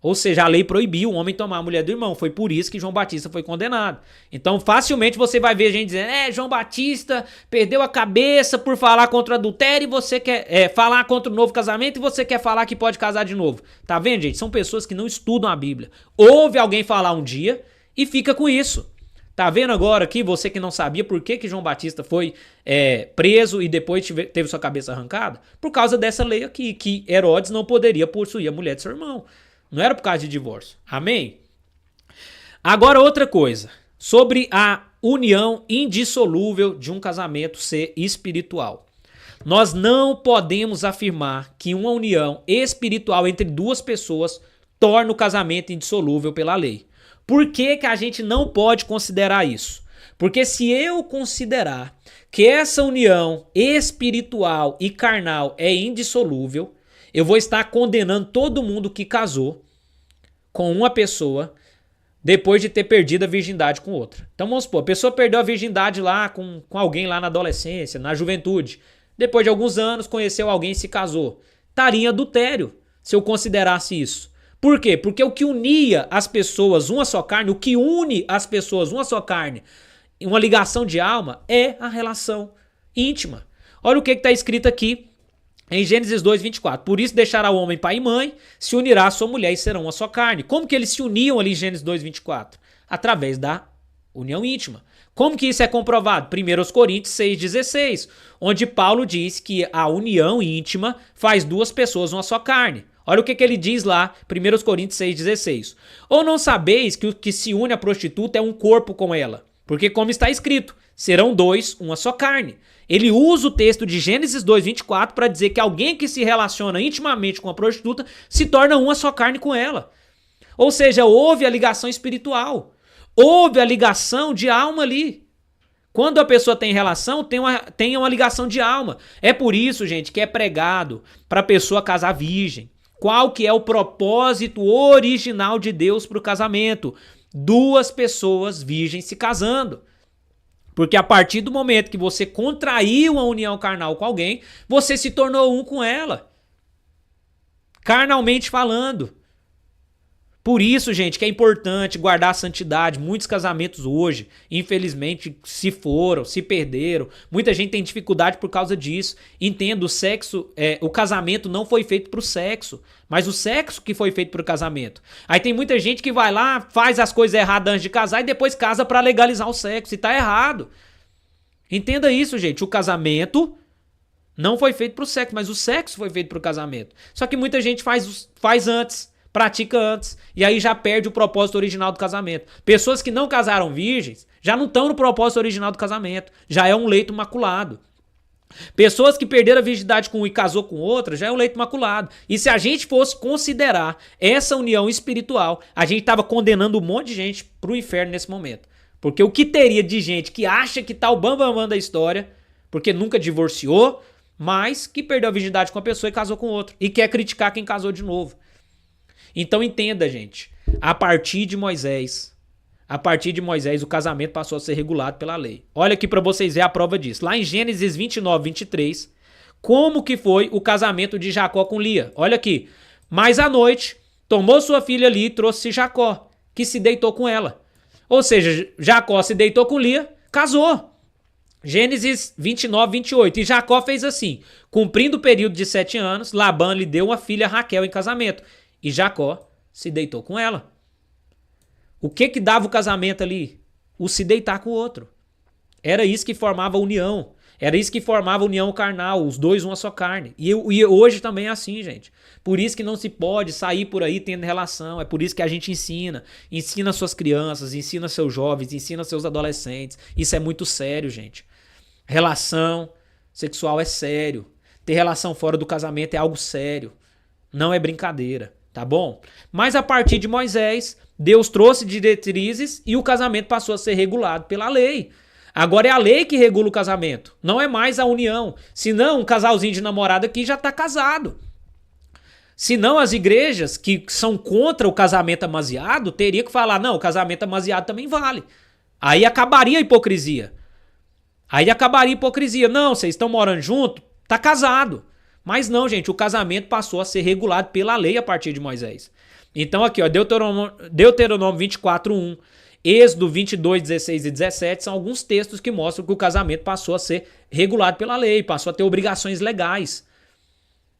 Ou seja, a lei proibiu o homem tomar a mulher do irmão. Foi por isso que João Batista foi condenado. Então, facilmente você vai ver gente dizendo: João Batista perdeu a cabeça por falar contra o adultério e você quer falar contra o novo casamento e você quer falar que pode casar de novo. Tá vendo, gente? São pessoas que não estudam a Bíblia. Ouve alguém falar um dia e fica com isso. Tá vendo agora aqui, você que não sabia por que João Batista foi preso e depois teve sua cabeça arrancada? Por causa dessa lei aqui, que Herodes não poderia possuir a mulher de seu irmão. Não era por causa de divórcio. Amém? Agora outra coisa. Sobre a união indissolúvel de um casamento ser espiritual. Nós não podemos afirmar que uma união espiritual entre duas pessoas torna o casamento indissolúvel pela lei. Por que a gente não pode considerar isso? Porque se eu considerar que essa união espiritual e carnal é indissolúvel, eu vou estar condenando todo mundo que casou com uma pessoa depois de ter perdido a virgindade com outra. Então vamos supor, a pessoa perdeu a virgindade lá com alguém lá na adolescência, na juventude. Depois de alguns anos conheceu alguém e se casou. Estaria em adultério se eu considerasse isso. Por quê? Porque o que unia as pessoas uma só carne, o que une as pessoas uma só carne, uma ligação de alma, é a relação íntima. Olha o que está escrito aqui em Gênesis 2, 24. Por isso deixará o homem pai e mãe, se unirá a sua mulher e serão uma só carne. Como que eles se uniam ali em Gênesis 2, 24? Através da união íntima. Como que isso é comprovado? 1 Coríntios 6, 16, onde Paulo diz que a união íntima faz duas pessoas uma só carne. Olha o que ele diz lá, 1 Coríntios 6, 16. Ou não sabeis que o que se une à prostituta é um corpo com ela? Porque como está escrito, serão dois uma só carne. Ele usa o texto de Gênesis 2, 24 para dizer que alguém que se relaciona intimamente com a prostituta se torna uma só carne com ela. Ou seja, houve a ligação espiritual. Houve a ligação de alma ali. Quando a pessoa tem relação, tem uma ligação de alma. É por isso, gente, que é pregado para a pessoa casar virgem. Qual que é o propósito original de Deus para o casamento? Duas pessoas virgens se casando. Porque a partir do momento que você contraiu uma união carnal com alguém, você se tornou um com ela. Carnalmente falando. Por isso, gente, que é importante guardar a santidade. Muitos casamentos hoje, infelizmente, se foram, se perderam. Muita gente tem dificuldade por causa disso. Entendo, o casamento não foi feito para o sexo, mas o sexo que foi feito para o casamento. Aí tem muita gente que vai lá, faz as coisas erradas antes de casar e depois casa para legalizar o sexo. E tá errado. Entenda isso, gente. O casamento não foi feito para o sexo, mas o sexo foi feito para o casamento. Só que muita gente faz antes. Pratica antes, e aí já perde o propósito original do casamento. Pessoas que não casaram virgens já não estão no propósito original do casamento, já é um leito maculado. Pessoas que perderam a virgindade com um e casou com outra, já é um leito maculado. E se a gente fosse considerar essa união espiritual, a gente estava condenando um monte de gente para o inferno nesse momento. Porque o que teria de gente que acha que tá o bambambam da história, porque nunca divorciou, mas que perdeu a virgindade com uma pessoa e casou com outra, e quer criticar quem casou de novo. Então entenda, gente, a partir de Moisés, o casamento passou a ser regulado pela lei. Olha aqui para vocês verem a prova disso. Lá em Gênesis 29, 23, como que foi o casamento de Jacó com Lia? Olha aqui. Mas à noite, tomou sua filha Lia e trouxe Jacó, que se deitou com ela. Ou seja, Jacó se deitou com Lia, casou. Gênesis 29, 28. E Jacó fez assim. Cumprindo o período de 7 anos, Labã lhe deu uma filha Raquel em casamento. E Jacó se deitou com ela. O que dava o casamento ali? O se deitar com o outro. Era isso que formava a união. Era isso que formava a união carnal, os dois uma só carne. E hoje também é assim, gente. Por isso que não se pode sair por aí tendo relação. É por isso que a gente ensina. Ensina suas crianças, ensina seus jovens, ensina seus adolescentes. Isso é muito sério, gente. Relação sexual é sério. Ter relação fora do casamento é algo sério. Não é brincadeira, tá bom? Mas a partir de Moisés, Deus trouxe diretrizes e o casamento passou a ser regulado pela lei. Agora é a lei que regula o casamento, não é mais a união. Senão, um casalzinho de namorado aqui já está casado. Senão, as igrejas que são contra o casamento amaziado teriam que falar, não, o casamento amaziado também vale. Aí acabaria a hipocrisia. Não, vocês estão morando junto, tá casado. Mas não, gente, o casamento passou a ser regulado pela lei a partir de Moisés. Então aqui, ó, Deuteronômio 24:1, Êxodo 22, 16 e 17 são alguns textos que mostram que o casamento passou a ser regulado pela lei, passou a ter obrigações legais.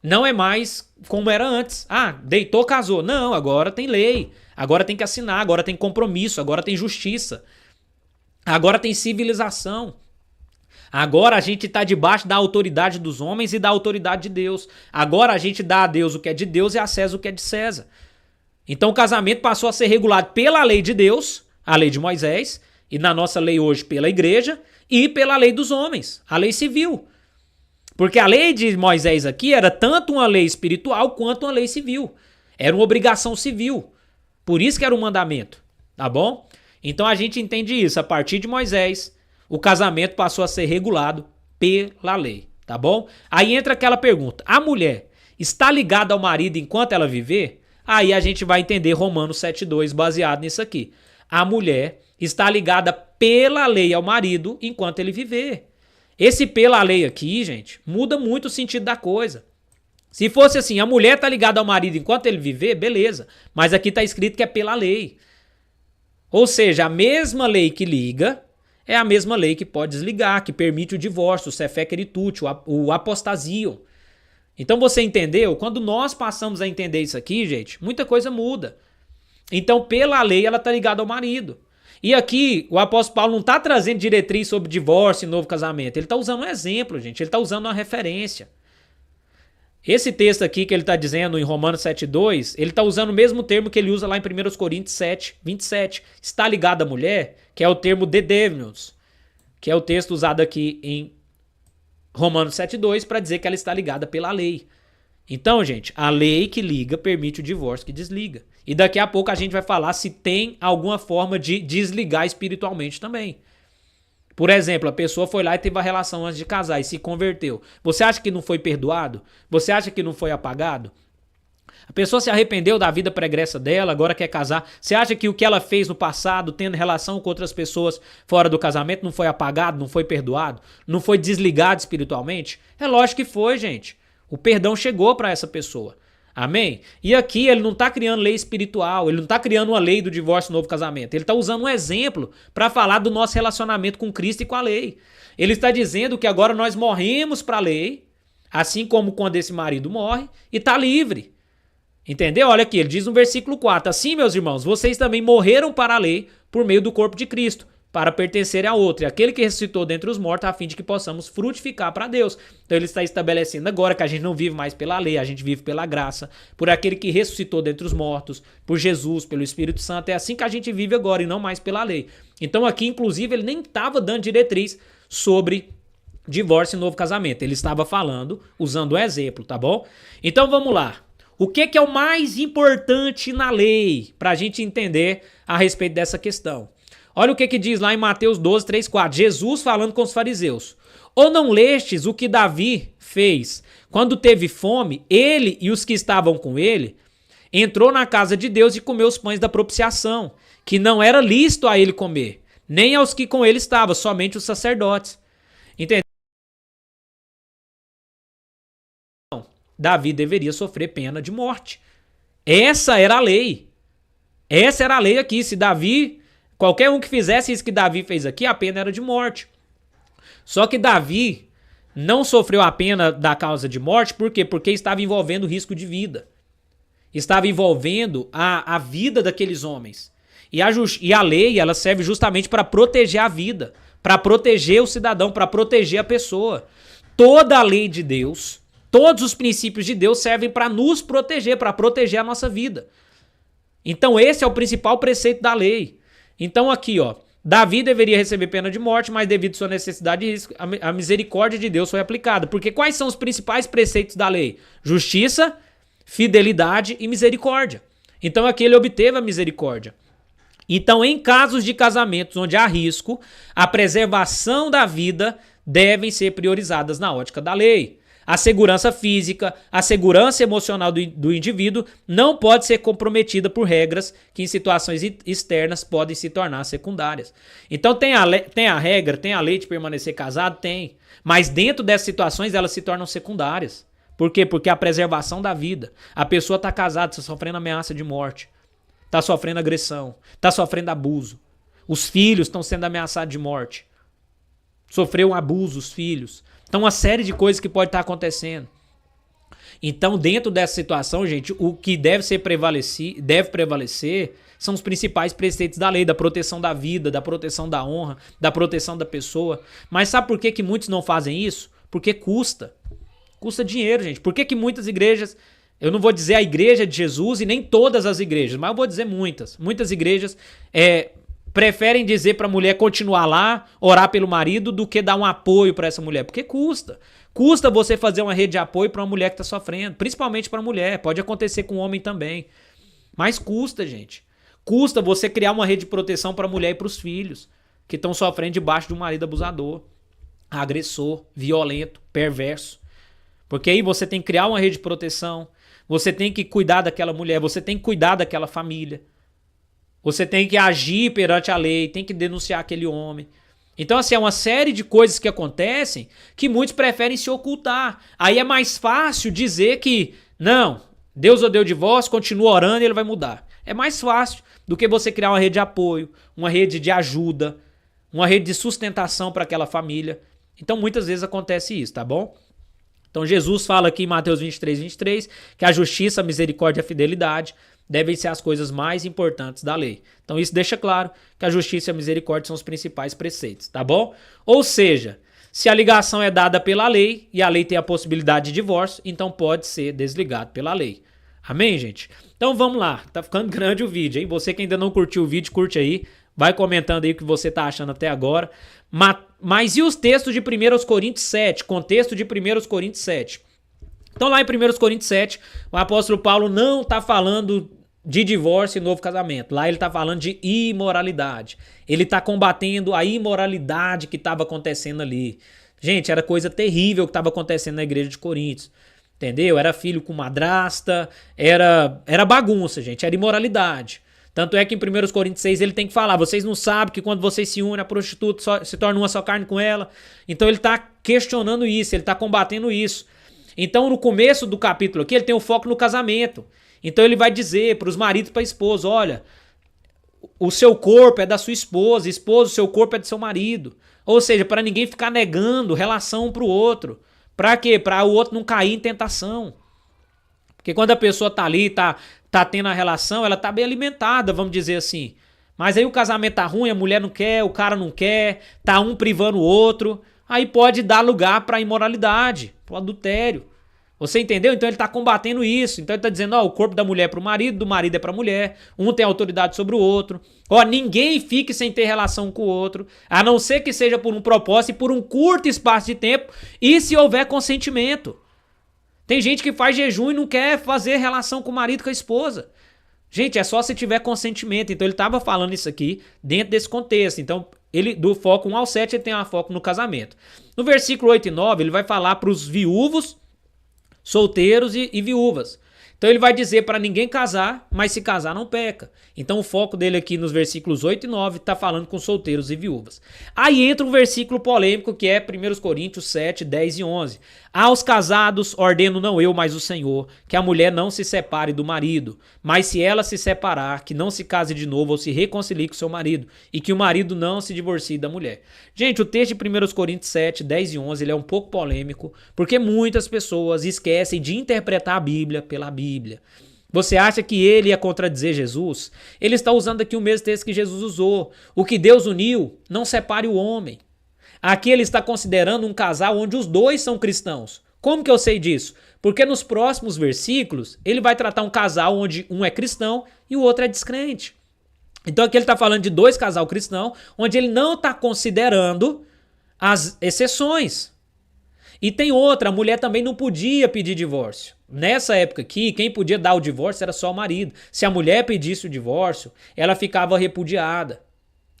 Não é mais como era antes. Ah, deitou, casou. Não, agora tem lei, agora tem que assinar, agora tem compromisso, agora tem justiça, agora tem civilização. Agora a gente está debaixo da autoridade dos homens e da autoridade de Deus. Agora a gente dá a Deus o que é de Deus e a César o que é de César. Então o casamento passou a ser regulado pela lei de Deus, a lei de Moisés, e na nossa lei hoje pela igreja, e pela lei dos homens, a lei civil. Porque a lei de Moisés aqui era tanto uma lei espiritual quanto uma lei civil. Era uma obrigação civil. Por isso que era um mandamento, tá bom? Então a gente entende isso. A partir de Moisés, o casamento passou a ser regulado pela lei, tá bom? Aí entra aquela pergunta, a mulher está ligada ao marido enquanto ela viver? Aí a gente vai entender Romanos 7:2 baseado nisso aqui. A mulher está ligada pela lei ao marido enquanto ele viver. Esse pela lei aqui, gente, muda muito o sentido da coisa. Se fosse assim, a mulher está ligada ao marido enquanto ele viver, beleza. Mas aqui está escrito que é pela lei. Ou seja, a mesma lei que liga é a mesma lei que pode desligar, que permite o divórcio, o sefeker itútil, o apostasio. Então você entendeu? Quando nós passamos a entender isso aqui, gente, muita coisa muda. Então, pela lei, ela está ligada ao marido. E aqui, o apóstolo Paulo não está trazendo diretriz sobre divórcio e novo casamento. Ele está usando um exemplo, gente. Ele está usando uma referência. Esse texto aqui que ele está dizendo em Romanos 7:2, ele está usando o mesmo termo que ele usa lá em 1 Coríntios 7:27. Está ligado à mulher, que é o termo dedevnos, que é o texto usado aqui em Romanos 7:2 para dizer que ela está ligada pela lei. Então, gente, a lei que liga permite o divórcio que desliga. E daqui a pouco a gente vai falar se tem alguma forma de desligar espiritualmente também. Por exemplo, a pessoa foi lá e teve a relação antes de casar e se converteu. Você acha que não foi perdoado? Você acha que não foi apagado? A pessoa se arrependeu da vida pregressa dela, agora quer casar. Você acha que o que ela fez no passado, tendo relação com outras pessoas fora do casamento, não foi apagado, não foi perdoado? Não foi desligado espiritualmente? É lógico que foi, gente. O perdão chegou para essa pessoa. Amém? E aqui ele não está criando lei espiritual, ele não está criando uma lei do divórcio e novo casamento. Ele está usando um exemplo para falar do nosso relacionamento com Cristo e com a lei. Ele está dizendo que agora nós morremos para a lei, assim como quando esse marido morre, e está livre. Entendeu? Olha aqui, ele diz no versículo 4, assim, meus irmãos, vocês também morreram para a lei por meio do corpo de Cristo, para pertencerem a outro, e aquele que ressuscitou dentre os mortos, a fim de que possamos frutificar para Deus. Então ele está estabelecendo agora que a gente não vive mais pela lei, a gente vive pela graça, por aquele que ressuscitou dentre os mortos, por Jesus, pelo Espírito Santo. É assim que a gente vive agora e não mais pela lei. Então aqui, inclusive, ele nem estava dando diretriz sobre divórcio e novo casamento. Ele estava falando, usando um exemplo, tá bom? Então vamos lá. O que é o mais importante na lei para a gente entender a respeito dessa questão? Olha o que diz lá em Mateus 12, 3, 4. Jesus falando com os fariseus. Ou não lestes o que Davi fez? Quando teve fome, ele e os que estavam com ele, entrou na casa de Deus e comeu os pães da propiciação, que não era lícito a ele comer, nem aos que com ele estavam, somente os sacerdotes. Entendeu? Davi deveria sofrer pena de morte. Essa era a lei. Essa era a lei aqui. Se Davi... Qualquer um que fizesse isso que Davi fez aqui, a pena era de morte. Só que Davi não sofreu a pena da causa de morte, por quê? Porque estava envolvendo risco de vida. Estava envolvendo a vida daqueles homens. E a lei, ela serve justamente para proteger a vida, para proteger o cidadão, para proteger a pessoa. Toda a lei de Deus, todos os princípios de Deus servem para nos proteger, para proteger a nossa vida. Então esse é o principal preceito da lei. Então aqui, ó, Davi deveria receber pena de morte, mas devido à sua necessidade de risco, a misericórdia de Deus foi aplicada. Porque quais são os principais preceitos da lei? Justiça, fidelidade e misericórdia. Então aqui ele obteve a misericórdia. Então, em casos de casamentos onde há risco, a preservação da vida devem ser priorizadas na ótica da lei. A segurança física, a segurança emocional do indivíduo não pode ser comprometida por regras que em situações externas podem se tornar secundárias. Então tem a regra, tem a lei de permanecer casado? Tem. Mas dentro dessas situações elas se tornam secundárias. Por quê? Porque a preservação da vida. A pessoa está casada, está sofrendo ameaça de morte, está sofrendo agressão, está sofrendo abuso. Os filhos estão sendo ameaçados de morte. Sofreu um abuso os filhos. Então, uma série de coisas que pode estar acontecendo. Então, dentro dessa situação, gente, o que deve prevalecer são os principais preceitos da lei, da proteção da vida, da proteção da honra, da proteção da pessoa. Mas sabe por que muitos não fazem isso? Porque custa. Custa dinheiro, gente. Por que muitas igrejas, eu não vou dizer a igreja de Jesus e nem todas as igrejas, mas eu vou dizer muitas. Muitas igrejas preferem dizer para a mulher continuar lá, orar pelo marido, do que dar um apoio para essa mulher. Porque custa. Custa você fazer uma rede de apoio para uma mulher que está sofrendo. Principalmente para a mulher. Pode acontecer com o homem também. Mas custa, gente. Custa você criar uma rede de proteção para a mulher e para os filhos que estão sofrendo debaixo de um marido abusador, agressor, violento, perverso. Porque aí você tem que criar uma rede de proteção. Você tem que cuidar daquela mulher. Você tem que cuidar daquela família. Você tem que agir perante a lei, tem que denunciar aquele homem. Então, assim, é uma série de coisas que acontecem que muitos preferem se ocultar. Aí é mais fácil dizer que, não, Deus odeia o divórcio, continua orando e ele vai mudar. É mais fácil do que você criar uma rede de apoio, uma rede de ajuda, uma rede de sustentação para aquela família. Então, muitas vezes acontece isso, tá bom? Então, Jesus fala aqui em Mateus 23, que a justiça, a misericórdia e a fidelidade devem ser as coisas mais importantes da lei. Então isso deixa claro que a justiça e a misericórdia são os principais preceitos, tá bom? Ou seja, se a ligação é dada pela lei e a lei tem a possibilidade de divórcio, então pode ser desligado pela lei. Amém, gente? Então vamos lá, tá ficando grande o vídeo, hein? Você que ainda não curtiu o vídeo, curte aí, vai comentando aí o que você tá achando até agora. Mas e os textos de 1 Coríntios 7? Contexto de 1 Coríntios 7. Então lá em 1 Coríntios 7, o apóstolo Paulo não tá falando de divórcio e novo casamento. Lá ele está falando de imoralidade. Ele está combatendo a imoralidade que estava acontecendo ali. Gente, era coisa terrível que estava acontecendo na igreja de Coríntios. Entendeu? Era filho com madrasta, era bagunça, gente, era imoralidade. Tanto é que em 1 Coríntios 6 ele tem que falar, vocês não sabem que quando vocês se unem, a prostituta se torna uma só carne com ela. Então ele está questionando isso, ele está combatendo isso. Então no começo do capítulo aqui ele tem o foco no casamento. Então ele vai dizer para os maridos e para a esposa, olha, o seu corpo é da sua esposa, esposa, o seu corpo é do seu marido. Ou seja, para ninguém ficar negando relação um para o outro. Para quê? Para o outro não cair em tentação. Porque quando a pessoa tá ali, tá tendo a relação, ela tá bem alimentada, vamos dizer assim. Mas aí o casamento tá ruim, a mulher não quer, o cara não quer, tá um privando o outro. Aí pode dar lugar para imoralidade, para o adultério. Você entendeu? Então ele está combatendo isso. Então ele está dizendo, ó, o corpo da mulher é para o marido, do marido é para a mulher. Um tem autoridade sobre o outro. Ó, ninguém fique sem ter relação com o outro, a não ser que seja por um propósito e por um curto espaço de tempo e se houver consentimento. Tem gente que faz jejum e não quer fazer relação com o marido, com a esposa. Gente, é só se tiver consentimento. Então ele estava falando isso aqui dentro desse contexto. Então ele, do foco 1 ao 7, ele tem um foco no casamento. No versículo 8 e 9, ele vai falar para os viúvos, solteiros e viúvas. Então ele vai dizer para ninguém casar, mas se casar não peca. Então o foco dele aqui nos versículos 8 e 9 está falando com solteiros e viúvas. Aí entra um versículo polêmico que é 1 Coríntios 7, 10 e 11. Aos casados ordeno não eu, mas o Senhor, que a mulher não se separe do marido, mas se ela se separar, que não se case de novo ou se reconcilie com seu marido, e que o marido não se divorcie da mulher. Gente, o texto de 1 Coríntios 7, 10 e 11 ele é um pouco polêmico, porque muitas pessoas esquecem de interpretar a Bíblia pela Bíblia. Você acha que ele ia contradizer Jesus? Ele está usando aqui o mesmo texto que Jesus usou. O que Deus uniu, não separe o homem. Aqui ele está considerando um casal onde os dois são cristãos. Como que eu sei disso? Porque nos próximos versículos ele vai tratar um casal onde um é cristão e o outro é descrente. Então aqui ele está falando de dois casal cristão, onde ele não está considerando as exceções. E tem outra, a mulher também não podia pedir divórcio. Nessa época aqui, quem podia dar o divórcio era só o marido. Se a mulher pedisse o divórcio, ela ficava repudiada.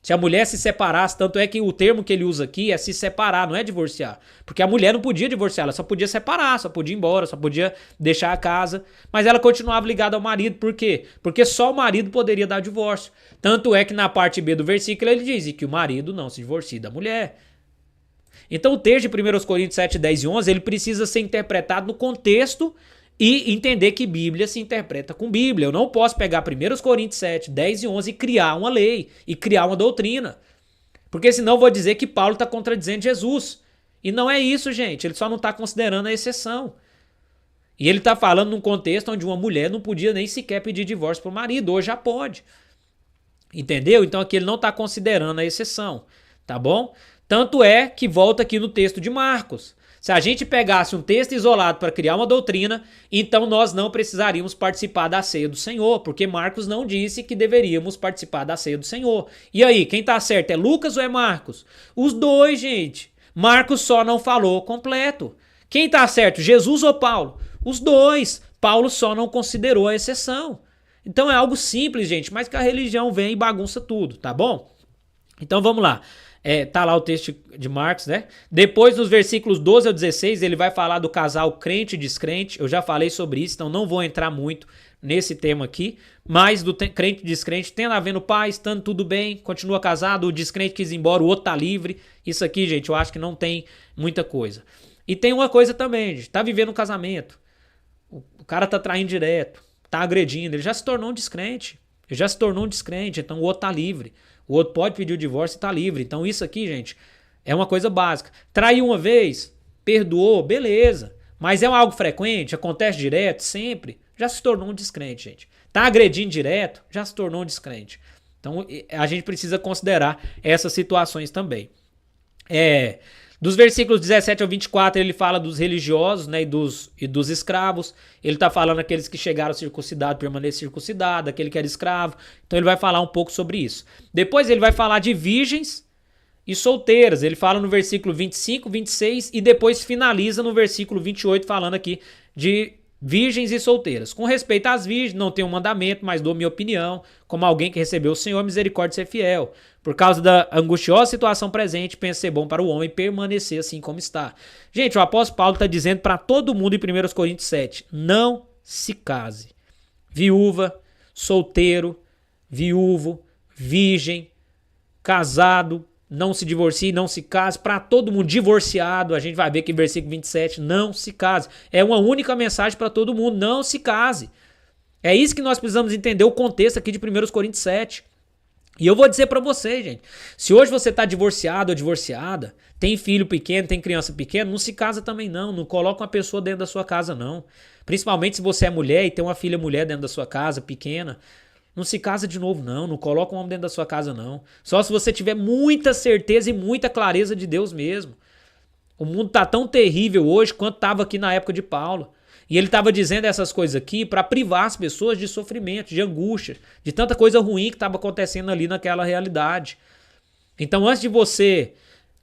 Se a mulher se separasse, tanto é que o termo que ele usa aqui é se separar, não é divorciar. Porque a mulher não podia divorciar, ela só podia separar, só podia ir embora, só podia deixar a casa. Mas ela continuava ligada ao marido, por quê? Porque só o marido poderia dar divórcio. Tanto é que na parte B do versículo ele diz que o marido não se divorcia da mulher. Então o texto de 1 Coríntios 7, 10 e 11, ele precisa ser interpretado no contexto e entender que Bíblia se interpreta com Bíblia. Eu não posso pegar 1 Coríntios 7, 10 e 11 e criar uma lei e criar uma doutrina. Porque senão eu vou dizer que Paulo está contradizendo Jesus. E não é isso, gente. Ele só não está considerando a exceção. E ele está falando num contexto onde uma mulher não podia nem sequer pedir divórcio para o marido. Hoje já pode. Entendeu? Então aqui ele não está considerando a exceção. Tá bom? Tanto é que volta aqui no texto de Marcos. Se a gente pegasse um texto isolado para criar uma doutrina, então nós não precisaríamos participar da ceia do Senhor, porque Marcos não disse que deveríamos participar da ceia do Senhor. E aí, quem tá certo, é Lucas ou é Marcos? Os dois, gente. Marcos só não falou completo. Quem tá certo, Jesus ou Paulo? Os dois. Paulo só não considerou a exceção. Então é algo simples, gente, mas que a religião vem e bagunça tudo, tá bom? Então vamos lá. Tá lá o texto de Marcos, né? Depois, nos versículos 12 ao 16, ele vai falar do casal crente e descrente. Eu já falei sobre isso, então não vou entrar muito nesse tema aqui. Mas do crente e descrente, tendo havendo paz, estando tudo bem, continua casado, o descrente quis ir embora, o outro tá livre. Isso aqui, gente, eu acho que não tem muita coisa. E tem uma coisa também, gente, tá vivendo um casamento. O cara tá traindo direto, tá agredindo, ele já se tornou um descrente. Ele já se tornou um descrente, então o outro tá livre. O outro pode pedir o divórcio e tá livre. Então isso aqui, gente, é uma coisa básica. Traiu uma vez, perdoou, beleza. Mas é algo frequente, acontece direto, sempre. Já se tornou um descrente, gente. Tá agredindo direto, já se tornou um descrente. Então a gente precisa considerar essas situações também. Dos versículos 17 ao 24, ele fala dos religiosos, né, e dos escravos. Ele está falando aqueles que chegaram circuncidados, permanecem circuncidados, aquele que era escravo. Então ele vai falar um pouco sobre isso. Depois ele vai falar de virgens e solteiras. Ele fala no versículo 25, 26 e depois finaliza no versículo 28 falando aqui de virgens e solteiras. Com respeito às virgens, não tenho um mandamento, mas dou minha opinião, como alguém que recebeu o Senhor, misericórdia ser fiel. Por causa da angustiosa situação presente, penso ser bom para o homem permanecer assim como está. Gente, o apóstolo Paulo está dizendo para todo mundo em 1 Coríntios 7, não se case. Viúva, solteiro, viúvo, virgem, casado, não se divorcie, não se case. Para todo mundo divorciado, a gente vai ver que versículo 27, não se case. É uma única mensagem para todo mundo, não se case. É isso que nós precisamos entender, o contexto aqui de 1 Coríntios 7. E eu vou dizer pra você, gente, se hoje você tá divorciado ou divorciada, tem filho pequeno, tem criança pequena, não se casa também não coloca uma pessoa dentro da sua casa não. Principalmente se você é mulher e tem uma filha mulher dentro da sua casa, pequena, não se casa de novo não coloca um homem dentro da sua casa não. Só se você tiver muita certeza e muita clareza de Deus mesmo. O mundo tá tão terrível hoje quanto tava aqui na época de Paulo. E ele estava dizendo essas coisas aqui para privar as pessoas de sofrimento, de angústia, de tanta coisa ruim que estava acontecendo ali naquela realidade. Então, antes de você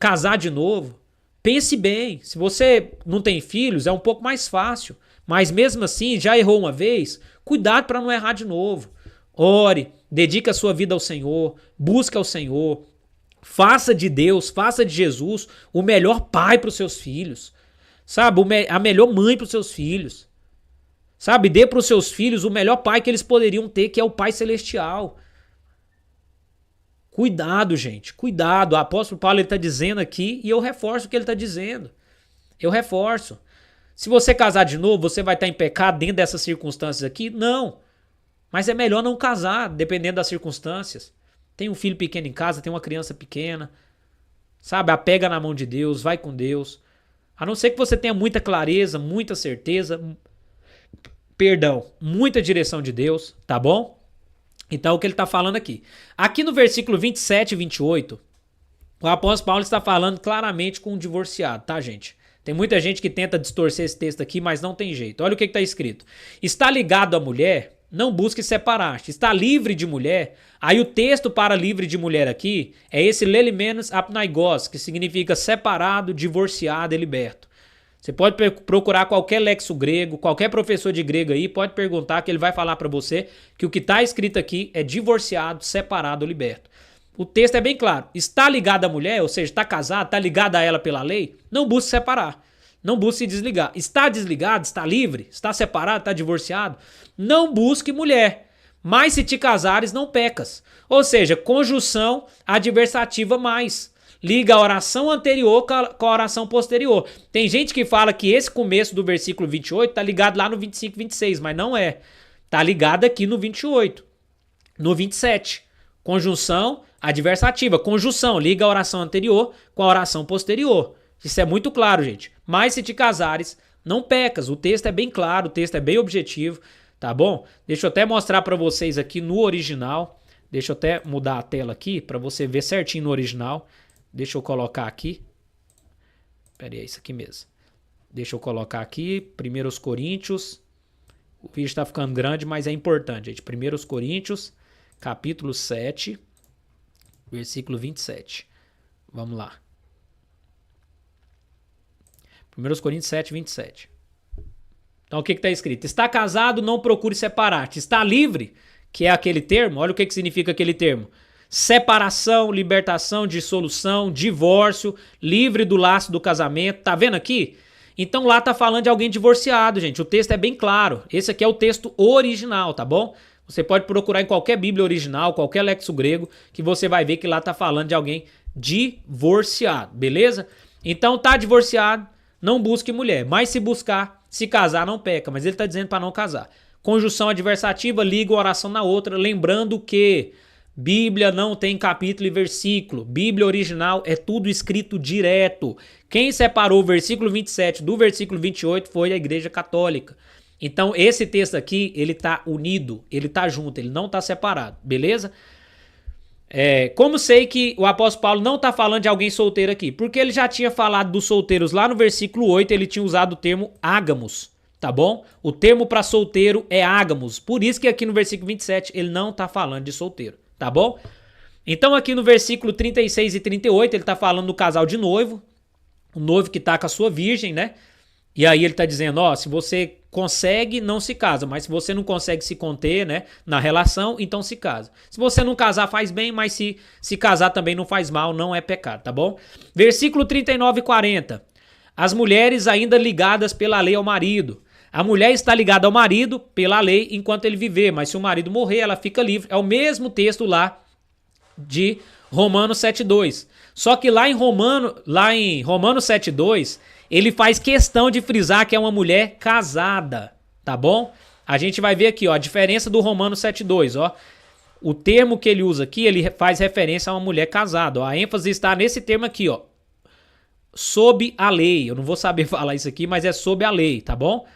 casar de novo, pense bem. Se você não tem filhos, é um pouco mais fácil. Mas mesmo assim, já errou uma vez, cuidado para não errar de novo. Ore, dedique a sua vida ao Senhor, busque ao Senhor. Faça de Deus, faça de Jesus o melhor pai para os seus filhos. Sabe, a melhor mãe para os seus filhos. Sabe, dê para os seus filhos o melhor pai que eles poderiam ter, que é o Pai Celestial. Cuidado, gente, cuidado. O apóstolo Paulo está dizendo aqui e eu reforço o que ele está dizendo. Eu reforço. Se você casar de novo, você vai estar em pecado dentro dessas circunstâncias aqui? Não. Mas é melhor não casar, dependendo das circunstâncias. Tem um filho pequeno em casa, tem uma criança pequena. Sabe, apega na mão de Deus, vai com Deus. A não ser que você tenha muita clareza, muita certeza, muita direção de Deus, tá bom? Então, o que ele está falando aqui. Aqui no versículo 27 e 28, o O apóstolo Paulo está falando claramente com um divorciado, tá, gente? Tem muita gente que tenta distorcer esse texto aqui, mas não tem jeito. Olha o que está escrito. Está ligado à mulher, não busque separar-te. Está livre de mulher. Aí o texto para livre de mulher aqui é esse lelimenos apnaigos, que significa separado, divorciado e liberto. Você pode procurar qualquer lexo grego, qualquer professor de grego aí, pode perguntar que ele vai falar para você que o que está escrito aqui é divorciado, separado ou liberto. O texto é bem claro. Está ligado à mulher, ou seja, está casado, está ligado a ela pela lei, não busque separar. Não busque se desligar. Está desligado, está livre, está separado, está divorciado, não busque mulher. Mas se te casares, não pecas. Ou seja, conjunção adversativa mais. Liga a oração anterior com a oração posterior. Tem gente que fala que esse começo do versículo 28 está ligado lá no 25, 26, mas não é. Está ligado aqui no 28, no 27. Conjunção adversativa. Conjunção, liga a oração anterior com a oração posterior. Isso é muito claro, gente. Mas se te casares, não pecas. O texto é bem claro, o texto é bem objetivo, tá bom? Deixa eu até mostrar para vocês aqui no original. Deixa eu até mudar a tela aqui para você ver certinho no original. Deixa eu colocar aqui. Pera aí, é isso aqui mesmo. Deixa eu colocar aqui, 1 Coríntios. O vídeo está ficando grande, mas é importante, gente. 1 Coríntios, capítulo 7, versículo 27. Vamos lá. 1 Coríntios 7, 27. Então o que está escrito? Está casado, não procure separar-te. Está livre, que é aquele termo. Olha o que significa aquele termo. Separação, libertação, dissolução, divórcio, livre do laço do casamento. Tá vendo aqui? Então lá tá falando de alguém divorciado, gente. O texto é bem claro. Esse aqui é o texto original, tá bom? Você pode procurar em qualquer Bíblia original, qualquer lexo grego, que você vai ver que lá tá falando de alguém divorciado, beleza? Então tá divorciado, não busque mulher. Mas se buscar, se casar, não peca. Mas ele tá dizendo para não casar. Conjunção adversativa, liga uma oração na outra, lembrando que Bíblia não tem capítulo e versículo. Bíblia original é tudo escrito direto. Quem separou o versículo 27 do versículo 28 foi a Igreja Católica. Então esse texto aqui, ele tá unido, ele tá junto, ele não tá separado, beleza? Como sei que o apóstolo Paulo não tá falando de alguém solteiro aqui? Porque ele já tinha falado dos solteiros lá no versículo 8, ele tinha usado o termo ágamos, tá bom? O termo para solteiro é ágamos, por isso que aqui no versículo 27 ele não tá falando de solteiro. Tá bom? Então aqui no versículo 36 e 38 ele tá falando do casal de noivo, o noivo que tá com a sua virgem, né? E aí ele tá dizendo, ó, se você consegue, não se casa, mas se você não consegue se conter, né, na relação, então se casa. Se você não casar faz bem, mas se casar também não faz mal, não é pecado, tá bom? Versículo 39 e 40. As mulheres ainda ligadas pela lei ao marido. A mulher está ligada ao marido pela lei enquanto ele viver, mas se o marido morrer, ela fica livre. É o mesmo texto lá de Romanos 7:2. Só que lá em Romanos 7:2, ele faz questão de frisar que é uma mulher casada, tá bom? A gente vai ver aqui, ó, a diferença do Romanos 7:2, ó. O termo que ele usa aqui, ele faz referência a uma mulher casada, ó. A ênfase está nesse termo aqui, ó. Sob a lei. Eu não vou saber falar isso aqui, mas é sob a lei, tá bom?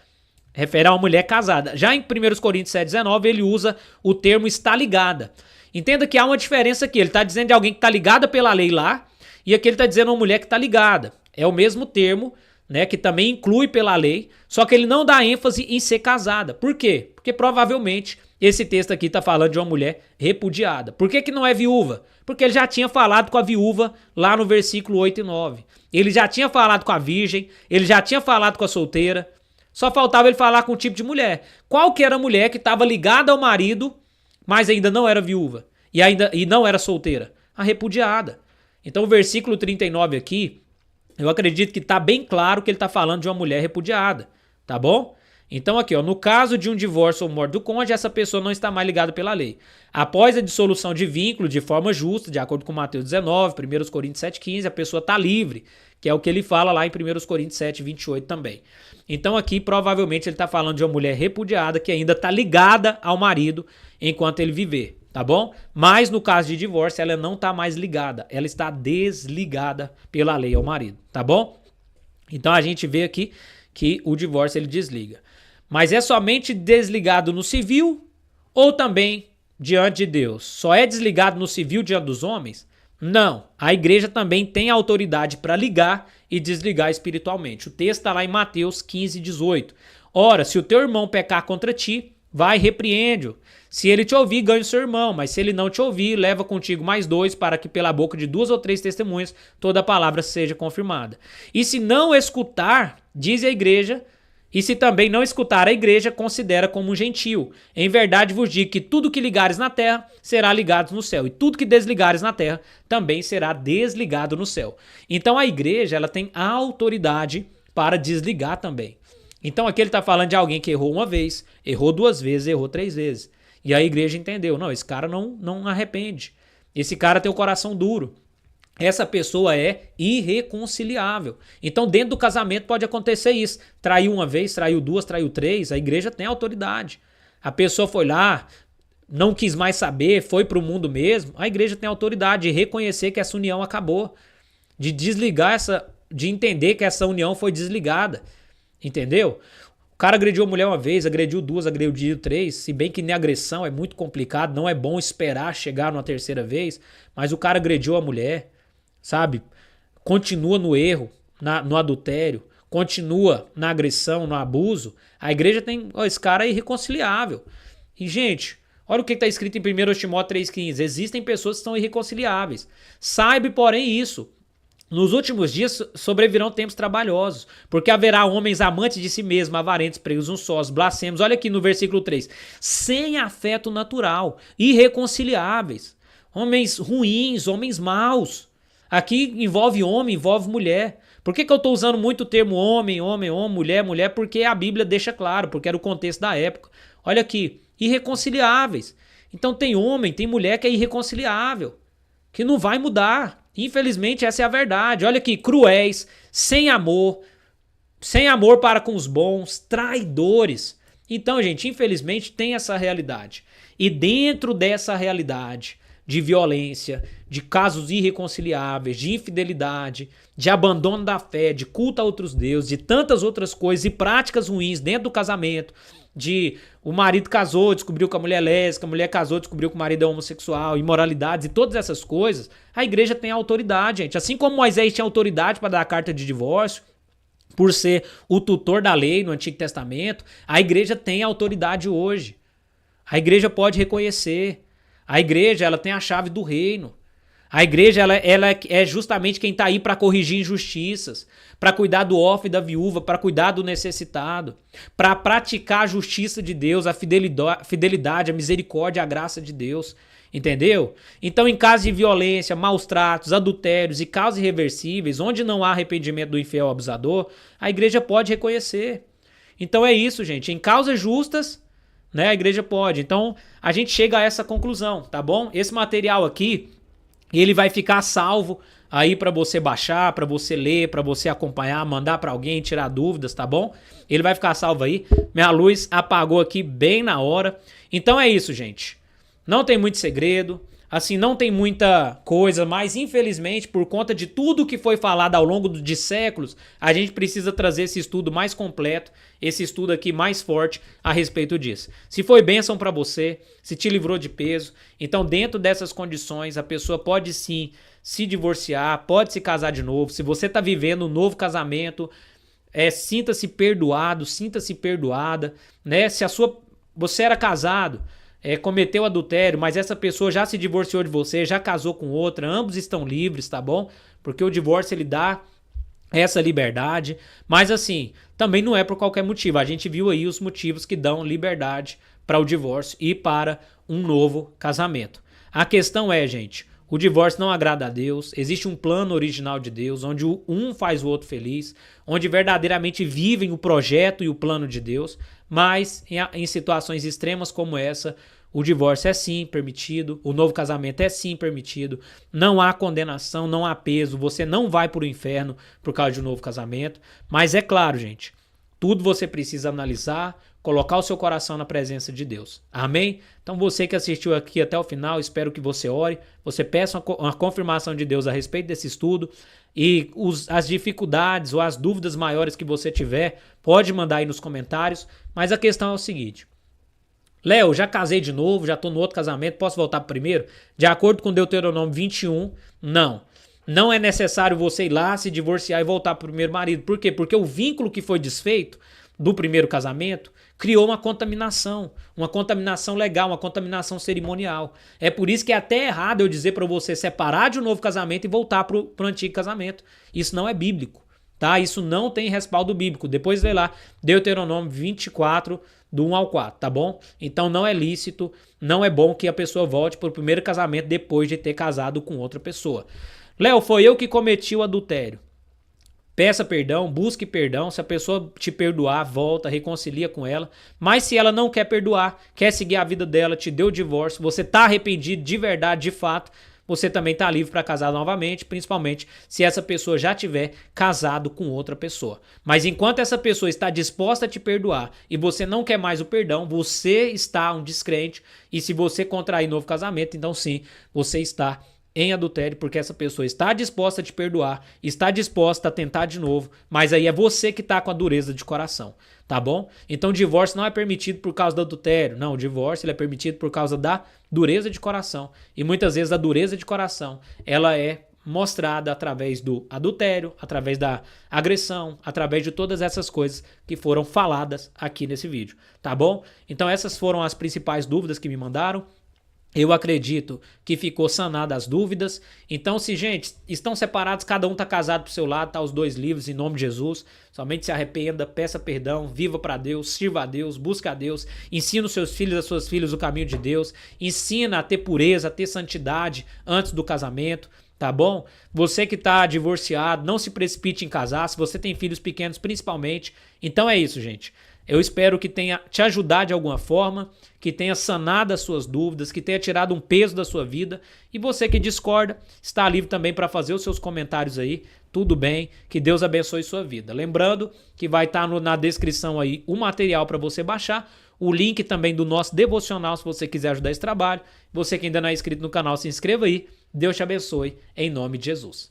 Refere a uma mulher casada. Já em 1 Coríntios 7:19, ele usa o termo está ligada. Entenda que há uma diferença aqui. Ele está dizendo de alguém que está ligada pela lei lá, e aqui ele está dizendo uma mulher que está ligada. É o mesmo termo, né, que também inclui pela lei, só que ele não dá ênfase em ser casada. Por quê? Porque provavelmente esse texto aqui está falando de uma mulher repudiada. Por que não é viúva? Porque ele já tinha falado com a viúva lá no versículo 8 e 9. Ele já tinha falado com a virgem, ele já tinha falado com a solteira. Só faltava ele falar com o tipo de mulher. Qual que era a mulher que estava ligada ao marido, mas ainda não era viúva e não era solteira? A repudiada. Então o versículo 39 aqui, eu acredito que está bem claro que ele está falando de uma mulher repudiada, tá bom? Então aqui, ó, no caso de um divórcio ou morte do cônjuge, essa pessoa não está mais ligada pela lei. Após a dissolução de vínculo de forma justa, de acordo com Mateus 19, 1 Coríntios 7,15, a pessoa está livre, que é o que ele fala lá em 1 Coríntios 7,28 também. Então aqui provavelmente ele está falando de uma mulher repudiada que ainda está ligada ao marido enquanto ele viver, tá bom? Mas no caso de divórcio ela não está mais ligada, ela está desligada pela lei ao marido, tá bom? Então a gente vê aqui que o divórcio ele desliga. Mas é somente desligado no civil ou também diante de Deus? Só é desligado no civil diante dos homens? Não, a igreja também tem autoridade para ligar e desligar espiritualmente. O texto está lá em Mateus 15:18. Ora, se o teu irmão pecar contra ti, vai e repreende-o. Se ele te ouvir, ganha o seu irmão, mas se ele não te ouvir, leva contigo mais dois, para que pela boca de 2 ou 3 testemunhas toda a palavra seja confirmada. E se não escutar, diz a igreja, e se também não escutar a igreja, considera como um gentio. Em verdade vos digo que tudo que ligares na terra será ligado no céu, e tudo que desligares na terra também será desligado no céu. Então a igreja, ela tem a autoridade para desligar também. Então aqui ele está falando de alguém que errou uma vez, errou 2 vezes, errou 3 vezes. E a igreja entendeu, não, esse cara não arrepende. Esse cara tem o coração duro. Essa pessoa é irreconciliável. Então, dentro do casamento pode acontecer isso. Traiu uma vez, traiu 2, traiu 3, a igreja tem autoridade. A pessoa foi lá, não quis mais saber, foi para o mundo mesmo, a igreja tem autoridade de reconhecer que essa união acabou, de desligar de entender que essa união foi desligada. Entendeu? O cara agrediu a mulher uma vez, agrediu 2, agrediu 3, se bem que nem agressão é muito complicado, não é bom esperar chegar numa terceira vez, mas o cara agrediu a mulher, sabe? Continua no erro, no adultério, continua na agressão, no abuso. A igreja tem, esse cara é irreconciliável. E, gente, olha o que está escrito em 1 Timóteo 3,15. Existem pessoas que são irreconciliáveis. Saiba, porém, isso. Nos últimos dias sobrevirão tempos trabalhosos, porque haverá homens amantes de si mesmos, avarentos, presunçosos, blasfemos. Olha aqui no versículo 3. Sem afeto natural, irreconciliáveis, homens ruins, homens maus. Aqui envolve homem, envolve mulher. Por que eu estou usando muito o termo homem, homem, homem, mulher, mulher? Porque a Bíblia deixa claro, porque era o contexto da época. Olha aqui, irreconciliáveis. Então tem homem, tem mulher que é irreconciliável, que não vai mudar. Infelizmente, essa é a verdade. Olha aqui, cruéis, sem amor para com os bons, traidores. Então, gente, infelizmente tem essa realidade. E dentro dessa realidade de violência, de casos irreconciliáveis, de infidelidade, de abandono da fé, de culto a outros deuses, de tantas outras coisas e práticas ruins dentro do casamento, de o marido casou, descobriu que a mulher é lésbica, a mulher casou, descobriu que o marido é homossexual, imoralidades e todas essas coisas, a igreja tem autoridade, gente. Assim como Moisés tinha autoridade para dar a carta de divórcio, por ser o tutor da lei no Antigo Testamento, a igreja tem autoridade hoje. A igreja pode reconhecer. A igreja, ela tem a chave do reino. A igreja, ela é justamente quem está aí para corrigir injustiças, para cuidar do órfão e da viúva, para cuidar do necessitado, para praticar a justiça de Deus, a fidelidade, a misericórdia, a graça de Deus. Entendeu? Então, em caso de violência, maus tratos, adultérios e causas irreversíveis, onde não há arrependimento do infiel ou abusador, a igreja pode reconhecer. Então é isso, gente. Em causas justas, né, a igreja pode. Então, a gente chega a essa conclusão, tá bom? Esse material aqui, ele vai ficar salvo aí para você baixar, para você ler, para você acompanhar, mandar para alguém, tirar dúvidas, tá bom? Ele vai ficar salvo aí. Minha luz apagou aqui bem na hora. Então é isso, gente. Não tem muito segredo, assim, não tem muita coisa, mas infelizmente, por conta de tudo que foi falado ao longo de séculos, a gente precisa trazer esse estudo mais completo, esse estudo aqui mais forte a respeito disso. Se foi bênção para você, se te livrou de peso, então dentro dessas condições a pessoa pode sim se divorciar, pode se casar de novo. Se você está vivendo um novo casamento, sinta-se perdoado, sinta-se perdoada, né? Se você era casado, cometeu adultério, mas essa pessoa já se divorciou de você, já casou com outra, ambos estão livres, tá bom? Porque o divórcio ele dá essa liberdade, mas assim, também não é por qualquer motivo. A gente viu aí os motivos que dão liberdade para o divórcio e para um novo casamento. A questão é, gente, o divórcio não agrada a Deus, existe um plano original de Deus, onde um faz o outro feliz, onde verdadeiramente vivem o projeto e o plano de Deus, mas em situações extremas como essa, o divórcio é sim permitido, o novo casamento é sim permitido, não há condenação, não há peso, você não vai para o inferno por causa de um novo casamento, mas é claro, gente, tudo você precisa analisar, colocar o seu coração na presença de Deus. Amém? Então você que assistiu aqui até o final, espero que você ore, você peça uma confirmação de Deus a respeito desse estudo e as dificuldades ou as dúvidas maiores que você tiver, pode mandar aí nos comentários, mas a questão é o seguinte, Léo, já casei de novo, já tô no outro casamento, posso voltar pro primeiro? De acordo com Deuteronômio 21, não. Não é necessário você ir lá, se divorciar e voltar pro primeiro marido. Por quê? Porque o vínculo que foi desfeito do primeiro casamento criou uma contaminação legal, uma contaminação cerimonial. É por isso que é até errado eu dizer para você separar de um novo casamento e voltar pro antigo casamento. Isso não é bíblico, tá? Isso não tem respaldo bíblico. Depois vê lá, Deuteronômio 24, do 1 ao 4, tá bom? Então não é lícito, não é bom que a pessoa volte pro primeiro casamento depois de ter casado com outra pessoa. Léo, foi eu que cometi o adultério. Peça perdão, busque perdão. Se a pessoa te perdoar, volta, reconcilia com ela. Mas se ela não quer perdoar, quer seguir a vida dela, te deu o divórcio, você tá arrependido de verdade, de fato, você também tá livre para casar novamente, principalmente se essa pessoa já tiver casado com outra pessoa. Mas enquanto essa pessoa está disposta a te perdoar e você não quer mais o perdão, você está um descrente. E se você contrair novo casamento, então sim, você está em adultério, porque essa pessoa está disposta a te perdoar, está disposta a tentar de novo, mas aí é você que está com a dureza de coração, tá bom? Então o divórcio não é permitido por causa do adultério, não, o divórcio ele é permitido por causa da dureza de coração, e muitas vezes a dureza de coração, ela é mostrada através do adultério, através da agressão, através de todas essas coisas que foram faladas aqui nesse vídeo, tá bom? Então essas foram as principais dúvidas que me mandaram. Eu acredito que ficou sanada as dúvidas. Então, se, gente, estão separados, cada um tá casado pro seu lado, tá os dois livres em nome de Jesus. Somente se arrependa, peça perdão, viva para Deus, sirva a Deus, busca a Deus, ensina os seus filhos e as suas filhas o caminho de Deus, ensina a ter pureza, a ter santidade antes do casamento, tá bom? Você que tá divorciado, não se precipite em casar, se você tem filhos pequenos principalmente. Então é isso, gente. Eu espero que tenha te ajudado de alguma forma, que tenha sanado as suas dúvidas, que tenha tirado um peso da sua vida. E você que discorda, está livre também para fazer os seus comentários aí. Tudo bem, que Deus abençoe sua vida. Lembrando que vai estar na descrição aí o material para você baixar, o link também do nosso devocional se você quiser ajudar esse trabalho. Você que ainda não é inscrito no canal, se inscreva aí. Deus te abençoe, em nome de Jesus.